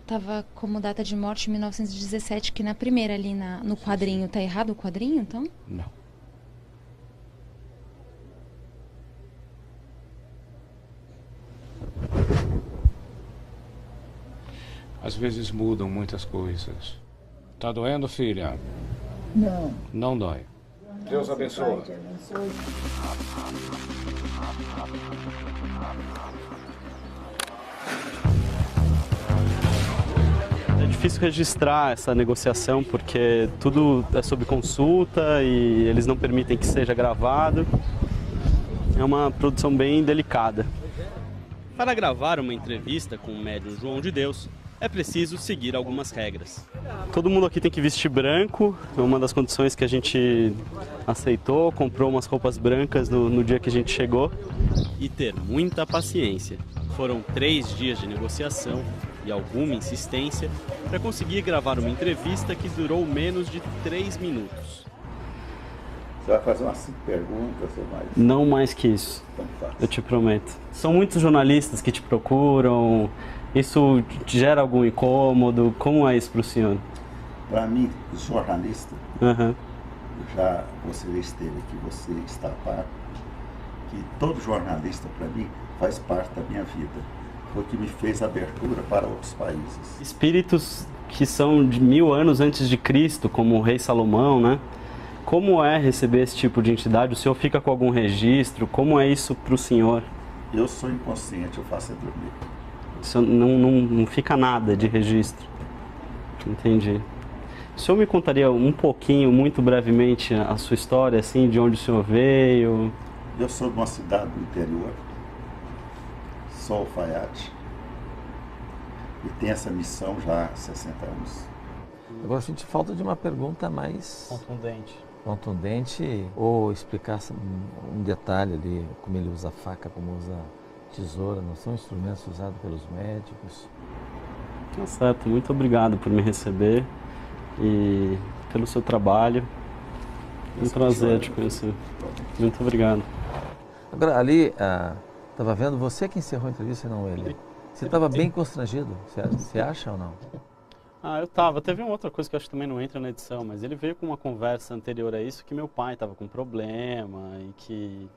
tava como data de morte 1917, que na primeira ali no quadrinho. Tá errado o quadrinho, então? Não. Às vezes mudam muitas coisas. Tá doendo, filha? Não. Não dói. Deus abençoe. É difícil registrar essa negociação porque tudo é sob consulta e eles não permitem que seja gravado. É uma produção bem delicada. Para gravar uma entrevista com o médium João de Deus, é preciso seguir algumas regras. Todo mundo aqui tem que vestir branco, é uma das condições que a gente aceitou, comprou umas roupas brancas no dia que a gente chegou. E ter muita paciência. Foram 3 dias de negociação e alguma insistência para conseguir gravar uma entrevista que durou menos de 3 minutos. Você vai fazer umas 5 perguntas ou mais? Não mais que isso, eu te prometo. São muitos jornalistas que te procuram. Isso gera algum incômodo? Como é isso para o senhor? Para mim, jornalista, já você esteve aqui, você está a par, que todo jornalista, para mim, faz parte da minha vida, porque me fez abertura para outros países. Espíritos que são de 1000 anos antes de Cristo, como o rei Salomão, né? Como é receber esse tipo de entidade? O senhor fica com algum registro? Como é isso para o senhor? Eu sou inconsciente, eu faço é dormir. Não fica nada de registro. Entendi. O senhor me contaria um pouquinho, muito brevemente, a sua história, assim, de onde o senhor veio? Eu sou de uma cidade do interior, sou alfaiate e tenho essa missão já há 60 anos. Agora a gente falta de uma pergunta mais contundente ou explicar um detalhe ali, como ele usa faca, como usa tesoura, não são instrumentos usados pelos médicos? Tá certo, muito obrigado por me receber e pelo seu trabalho. É um prazer te conhecer. Muito obrigado. Agora, ali, estava vendo, você que encerrou a entrevista e não ele. Você estava bem constrangido, você acha ou não? Eu estava. Teve uma outra coisa que eu acho que também não entra na edição, mas ele veio com uma conversa anterior a isso que meu pai estava com problema e que...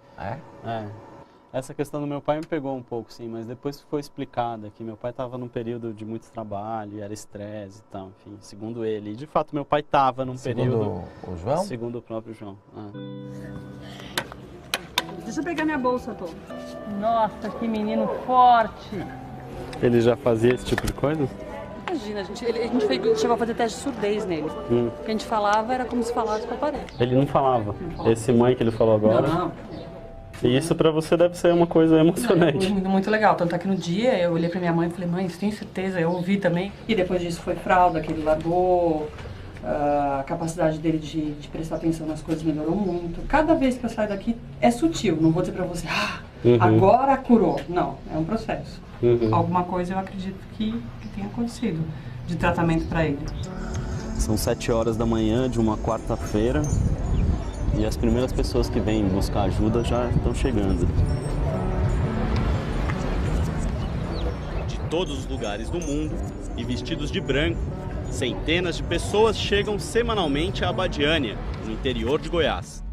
Essa questão do meu pai me pegou um pouco, sim, mas depois foi explicada que meu pai estava num período de muito trabalho, era estresse e tal, enfim, segundo ele. E de fato meu pai estava num período... Segundo o João? Segundo o próprio João. Deixa eu pegar minha bolsa, Tom. Nossa, que menino forte! Ele já fazia esse tipo de coisa? Imagina, a gente chegou a fazer teste de surdez nele. O que a gente falava era como se falasse com a parede. Ele não falava? Esse mãe que ele falou agora? Não. E isso pra você deve ser uma coisa emocionante. Muito legal. Tanto é que no dia eu olhei pra minha mãe e falei, mãe, você tem certeza? Eu ouvi também. E depois disso foi fralda, que ele largou. A capacidade dele de prestar atenção nas coisas melhorou muito. Cada vez que eu saio daqui é sutil. Não vou dizer pra você, agora curou. Não, é um processo. Alguma coisa eu acredito que tenha acontecido de tratamento pra ele. São 7 horas da manhã de uma quarta-feira. E as primeiras pessoas que vêm buscar ajuda já estão chegando. De todos os lugares do mundo e vestidos de branco, centenas de pessoas chegam semanalmente a Abadiânia, no interior de Goiás.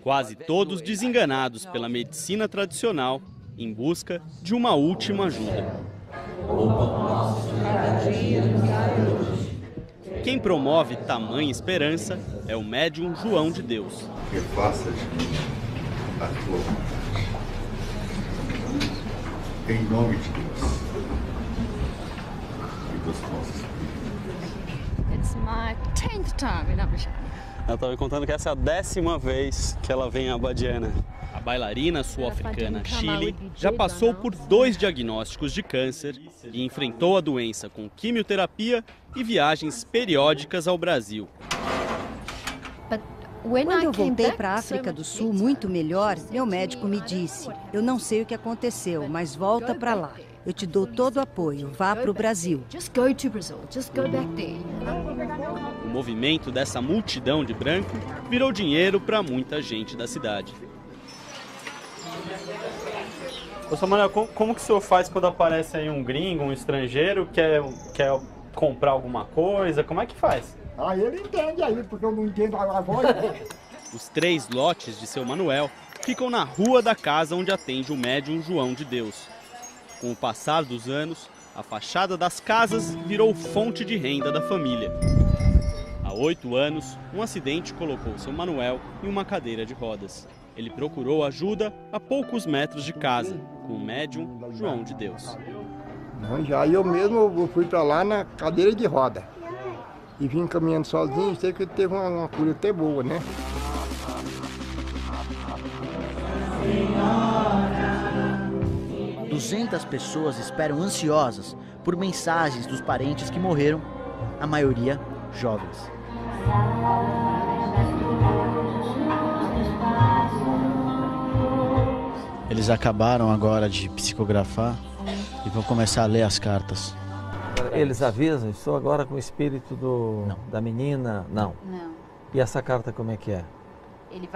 Quase todos desenganados pela medicina tradicional, em busca de uma última ajuda. Quem promove tamanha esperança é o médium João de Deus. Que faça de mim a tua vontade. Em nome de Deus e dos nossos filhos. It's my 10th time in Abadiânia. Ela estava me contando que essa é a 10ª vez que ela vem a Abadiânia. A bailarina sul-africana Chile já passou por 2 diagnósticos de câncer e enfrentou a doença com quimioterapia e viagens periódicas ao Brasil. Quando eu voltei para a África do Sul muito melhor, meu médico me disse, eu não sei o que aconteceu, mas volta para lá. Eu te dou todo o apoio, vá para o Brasil. O movimento dessa multidão de branco virou dinheiro para muita gente da cidade. Ô Samuel, como que o senhor faz quando aparece aí um gringo, um estrangeiro, quer comprar alguma coisa? Como é que faz? Ele entende aí, porque eu não entendo a voz. Os 3 lotes de seu Manuel ficam na rua da casa onde atende o médium João de Deus. Com o passar dos anos, a fachada das casas virou fonte de renda da família. Há 8 anos, um acidente colocou seu Manuel em uma cadeira de rodas. Ele procurou ajuda a poucos metros de casa, com o médium João de Deus. Já eu mesmo fui para lá na cadeira de roda. E vim caminhando sozinho, sei que teve uma cura até boa, né? 200 pessoas esperam ansiosas por mensagens dos parentes que morreram, a maioria jovens. Eles acabaram agora de psicografar e vão começar a ler as cartas. Eles avisam, estou agora com o espírito da menina? Não. E essa carta como é que é? Ele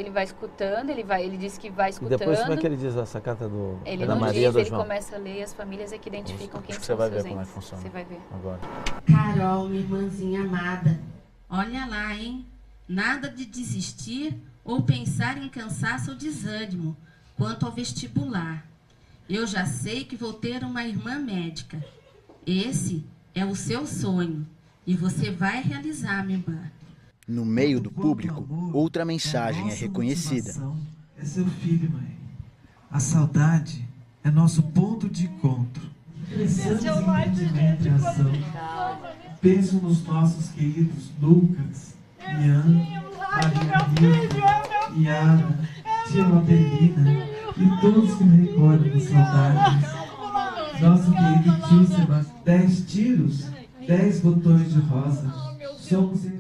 vai escutando, ele diz que vai escutando. E depois como é que ele diz essa carta da Maria do João? Ele começa a ler, as famílias é que identificam quem são você vai os ver seus como é entes. que funciona. Você vai ver. Agora. Carol, minha irmãzinha amada, olha lá, hein? Nada de desistir ou pensar em cansaço ou desânimo quanto ao vestibular. Eu já sei que vou ter uma irmã médica. Esse é o seu sonho e você vai realizar, minha irmã. No meio do público, outra mensagem é reconhecida. É seu filho, mãe. A saudade é nosso ponto de encontro. Esse é o lar de gente. Penso nos nossos queridos Lucas, Ian, Maria, Yara, tia Lotelina e todos que me recordam com saudades. Nosso querido tio Sebastião, 10 tiros, 10 botões de rosa.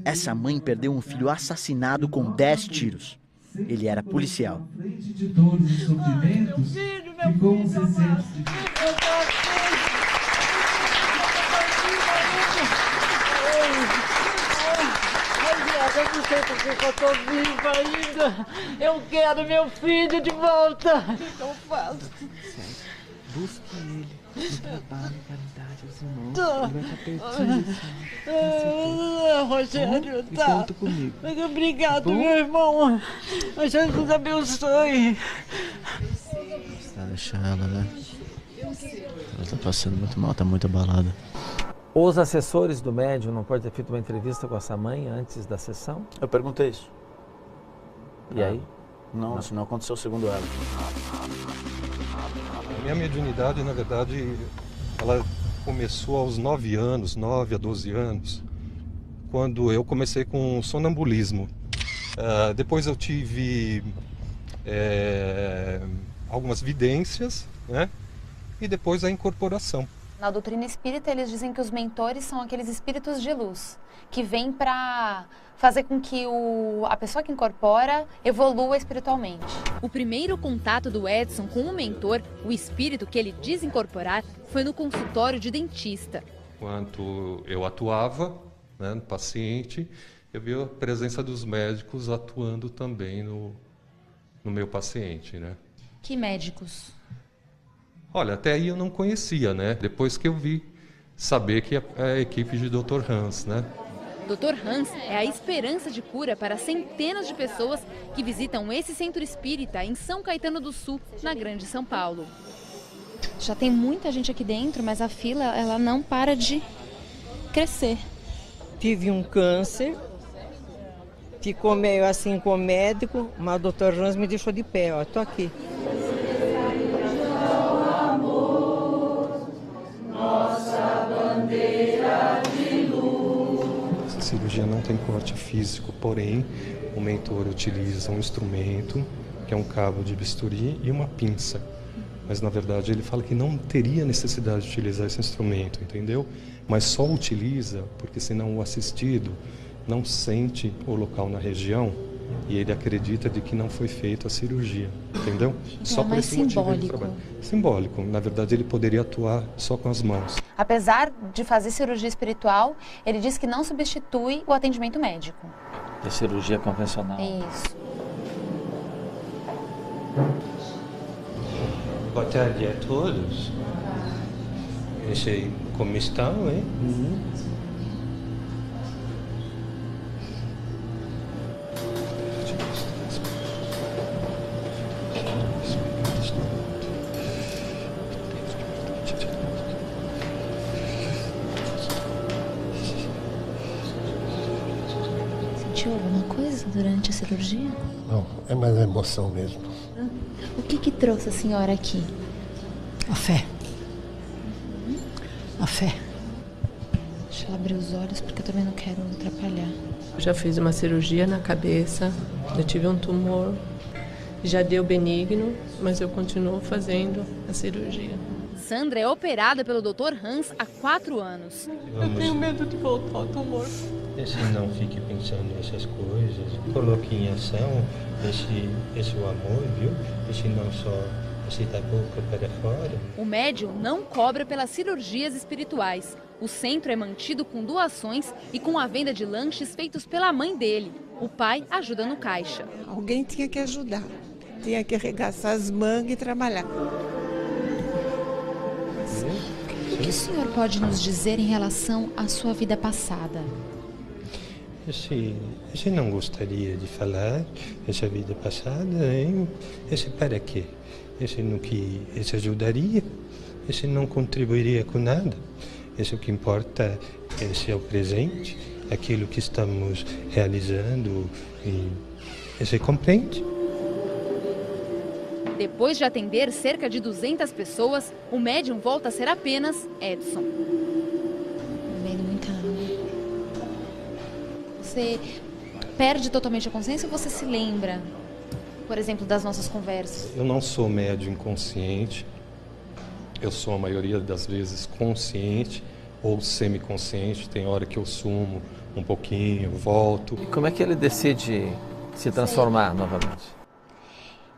Essa mãe perdeu um filho assassinado com 10 tiros. Ele era policial. Frente de dores e sofrimentos, ficou uns exemplos de... Eu não sei porque eu tô viva ainda. Eu quero meu filho de volta. Então faço. Busque ele no trabalho, caridade aos irmãos. Ele vai estar pertinho. Rogério, tá. tá. Conta comigo. Muito obrigado, Bom? meu irmão. Jesus abençoe. Você tá deixando ela, né? Ela tá passando muito mal, tá muito abalada. Os assessores do médium não podem ter feito uma entrevista com essa mãe antes da sessão? Eu perguntei isso. E aí? Não, isso não aconteceu segundo ela. A minha mediunidade, na verdade, ela começou aos 9 anos, 9 a 12 anos, quando eu comecei com sonambulismo. Depois eu tive algumas vidências, né? E depois a incorporação. Na doutrina espírita, eles dizem que os mentores são aqueles espíritos de luz, que vêm para fazer com que a pessoa que incorpora evolua espiritualmente. O primeiro contato do Edson com o mentor, o espírito que ele diz incorporar, foi no consultório de dentista. Enquanto eu atuava, né, no paciente, eu vi a presença dos médicos atuando também no meu paciente, né? Que médicos? Olha, até aí eu não conhecia, né? Depois que eu vi saber que é a equipe de Dr. Hans, né? Dr. Hans é a esperança de cura para centenas de pessoas que visitam esse centro espírita em São Caetano do Sul, na Grande São Paulo. Já tem muita gente aqui dentro, mas a fila ela não para de crescer. Tive um câncer, ficou meio assim com o médico, mas o Dr. Hans me deixou de pé, ó, tô aqui. Nossa bandeira de luz. Essa cirurgia não tem corte físico, porém, o mentor utiliza um instrumento, que é um cabo de bisturi e uma pinça. Mas, na verdade, ele fala que não teria necessidade de utilizar esse instrumento, entendeu? Mas só utiliza porque, senão, o assistido não sente o local na região e ele acredita de que não foi feita a cirurgia, entendeu? Só por esse motivo ele trabalha. Simbólico. Na verdade, ele poderia atuar só com as mãos. Apesar de fazer cirurgia espiritual, ele diz que não substitui o atendimento médico. É cirurgia convencional. Isso. Boa tarde a todos. Eu sei como estão, hein? Sentiu alguma coisa durante a cirurgia? Não, é mais a emoção mesmo. O que trouxe a senhora aqui? A fé. A fé. Deixa ela abrir os olhos, porque eu também não quero atrapalhar. Eu já fiz uma cirurgia na cabeça, eu tive um tumor, já deu benigno, mas eu continuo fazendo a cirurgia. Sandra é operada pelo Dr. Hans há 4 anos. Eu tenho medo de voltar ao tumor. Se não fique pensando nessas coisas, coloque em ação esse amor, viu? Esse não só esse da boca para fora. O médium não cobra pelas cirurgias espirituais. O centro é mantido com doações e com a venda de lanches feitos pela mãe dele. O pai ajuda no caixa. Alguém tinha que ajudar, tinha que arregaçar as mangas e trabalhar. O que o senhor pode nos dizer em relação à sua vida passada? Eu não gostaria de falar essa vida passada, hein? Esse para quê? Esse no que esse ajudaria? Esse não contribuiria com nada? Esse o que importa, esse é o presente, aquilo que estamos realizando, e esse compreende? Depois de atender cerca de 200 pessoas, o médium volta a ser apenas Edson. Vendo muita você perde totalmente a consciência ou você se lembra, por exemplo, das nossas conversas? Eu não sou médium inconsciente, eu sou a maioria das vezes consciente ou semiconsciente, tem hora que eu sumo um pouquinho, volto. E como é que ele decide se transformar novamente?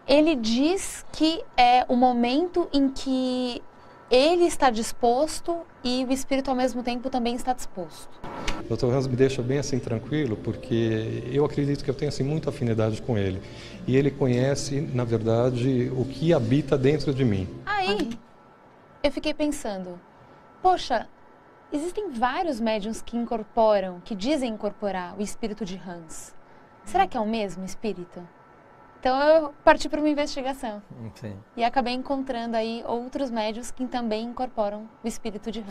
Ele diz que é o momento em que ele está disposto e o espírito ao mesmo tempo também está disposto. O Dr. Hans me deixa bem assim tranquilo, porque eu acredito que eu tenho assim muita afinidade com ele. E ele conhece, na verdade, o que habita dentro de mim. Aí, eu fiquei pensando, poxa, existem vários médiuns que incorporam, que dizem incorporar o espírito de Hans. Será que é o mesmo espírito? Então eu parti para uma investigação. Sim. E acabei encontrando aí outros médiuns que também incorporam o espírito de Hans.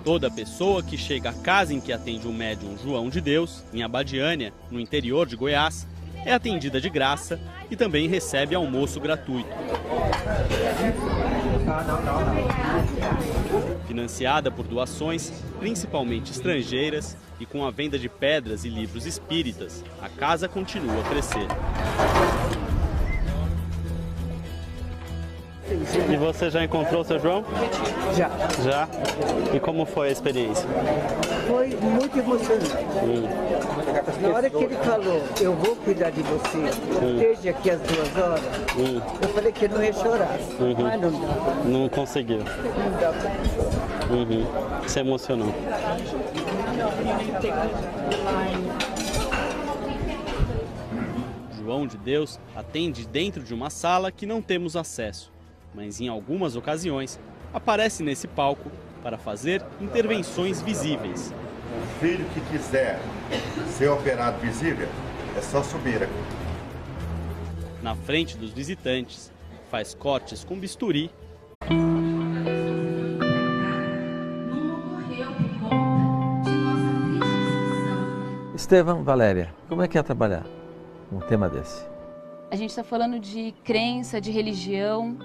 Toda pessoa que chega à casa em que atende o médium João de Deus, em Abadiânia, no interior de Goiás, é atendida de graça e também recebe almoço gratuito. Financiada por doações, principalmente estrangeiras, e com a venda de pedras e livros espíritas, a casa continua a crescer. E você já encontrou o seu João? Já. Já? E como foi a experiência? Foi muito emocionante. Na hora que ele falou, eu vou cuidar de você, desde aqui às 2 horas, eu falei que ele não ia chorar. Mas não dá. Não conseguiu? Não dá. Se emocionou. João de Deus atende dentro de uma sala que não temos acesso, mas em algumas ocasiões aparece nesse palco para fazer intervenções visíveis. O filho que quiser ser operado visível, é só subir aqui. Na frente dos visitantes, faz cortes com bisturi. Estevam, Valéria, como é que é trabalhar um tema desse? A gente está falando de crença, de religião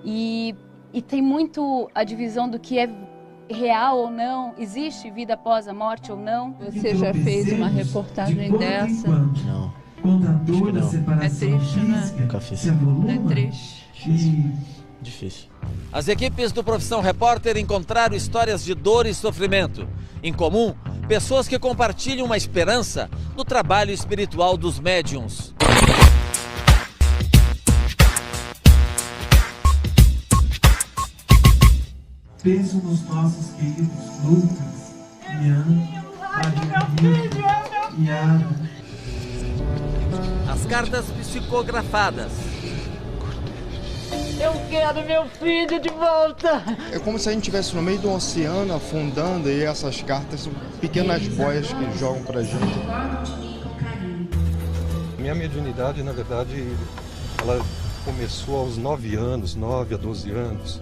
e tem muito a divisão do que é real ou não, existe vida após a morte ou não. Você já fez uma reportagem dessa? Não. É triste, né? Nunca fiz. É triste. Difícil. As equipes do Profissão Repórter encontraram histórias de dor e sofrimento. Em comum, pessoas que compartilham uma esperança no trabalho espiritual dos médiuns. Penso nos nossos queridos Lucas, Ian, e Ada. As cartas psicografadas. Eu quero meu filho de volta! É como se a gente estivesse no meio do oceano, afundando, e essas cartas são pequenas boias que jogam pra gente. Minha mediunidade, na verdade, ela começou aos 9 anos, 9 a 12 anos,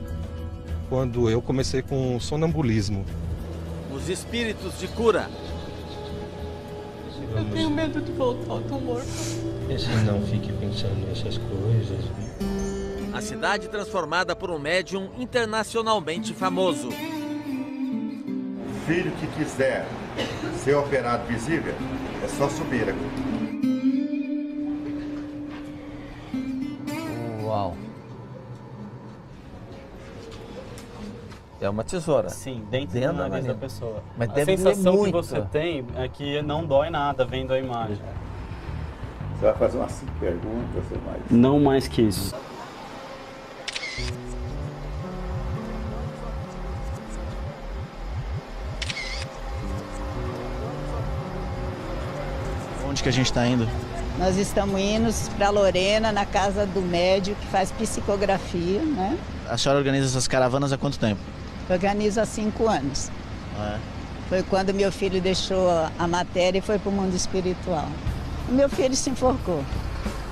quando eu comecei com sonambulismo. Os espíritos de cura. Eu tenho medo de voltar ao tumor. Não fique pensando nessas coisas. A cidade transformada por um médium internacionalmente famoso. O filho que quiser ser operado visível, é só subir aqui. Uau! É uma tesoura. Sim, dentro do nariz da pessoa. Mas a deve sensação muito. que você tem é que não dói nada vendo a imagem. Você vai fazer umas 5 perguntas ou mais? Não mais que isso. Onde que a gente está indo? Nós estamos indo para Lorena, na casa do médium que faz psicografia, né? A senhora organiza essas caravanas há quanto tempo? Organizo há 5 anos. Ah, é? Foi quando meu filho deixou a matéria e foi para o mundo espiritual. O meu filho se enforcou.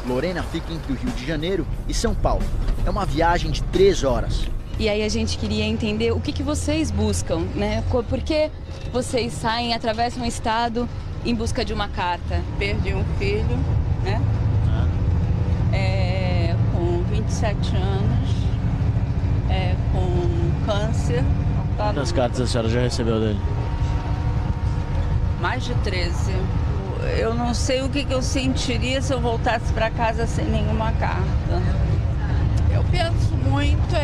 Lorena fica entre o Rio de Janeiro e São Paulo. É uma viagem de 3 horas. E aí a gente queria entender o que vocês buscam, né? Por que vocês saem, atravessam um estado em busca de uma carta? Perdi um filho, né? Com 27 anos, com câncer. Quantas cartas a senhora já recebeu dele? Mais de 13. Eu não sei o que eu sentiria se eu voltasse para casa sem nenhuma carta. Eu penso muito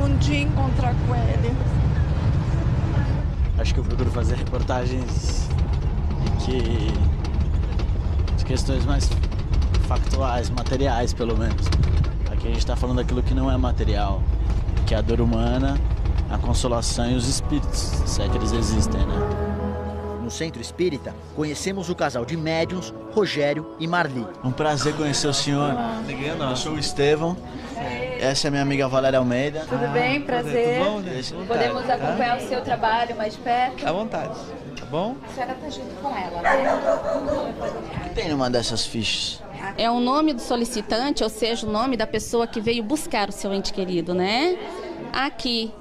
um dia encontrar com ele. Acho que eu procuro fazer reportagens de questões mais factuais, materiais pelo menos. Aqui a gente está falando daquilo que não é material, que é a dor humana, a consolação e os espíritos, se é que eles existem, né? No Centro Espírita, conhecemos o casal de médiuns, Rogério e Marli. Um prazer conhecer o senhor. Eu sou o Estevão. Essa é minha amiga Valéria Almeida. Tudo bem? Prazer. Tudo bom? Podemos acompanhar o seu trabalho mais de perto? À vontade, tá bom? A senhora está junto com ela, né? O que tem numa dessas fichas? É o nome do solicitante, ou seja, o nome da pessoa que veio buscar o seu ente querido, né? Aqui,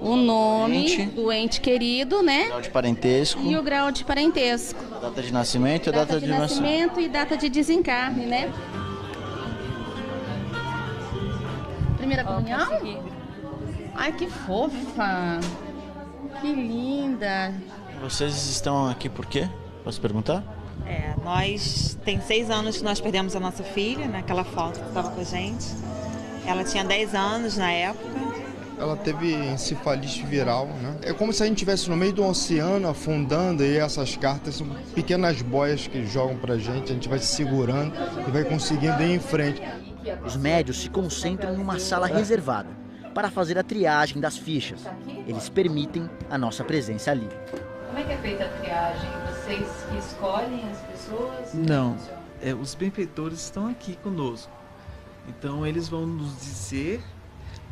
o nome do ente querido, né? Grau de parentesco. E o grau de parentesco. Data de nascimento e data de nascimento e data de desencarne, né? Primeira comunhão? Ai, que fofa! Que linda! Vocês estão aqui por quê? Posso perguntar? Nós tem 6 anos que nós perdemos a nossa filha, naquela foto que estava com a gente. Ela tinha 10 anos na época. Ela teve encefalite viral, né? É como se a gente estivesse no meio do oceano afundando e essas cartas são pequenas boias que jogam pra gente, a gente vai se segurando e vai conseguindo ir em frente. Os médios se concentram em uma sala reservada para fazer a triagem das fichas. Eles permitem a nossa presença ali. Como é que é feita a triagem? Vocês que escolhem as pessoas? Não, os benfeitores estão aqui conosco. Então eles vão nos dizer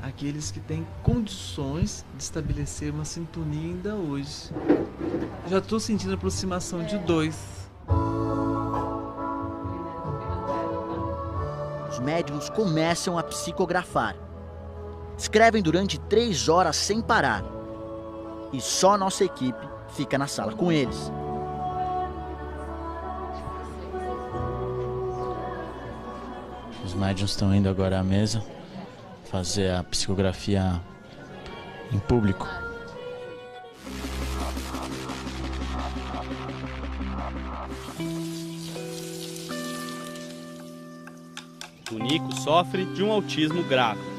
aqueles que têm condições de estabelecer uma sintonia ainda hoje. Já estou sentindo a aproximação de 2. Os médiuns começam a psicografar. Escrevem durante 3 horas sem parar. E só nossa equipe fica na sala com eles. Os médiuns estão indo agora à mesa fazer a psicografia em público. O Nico sofre de um autismo grave.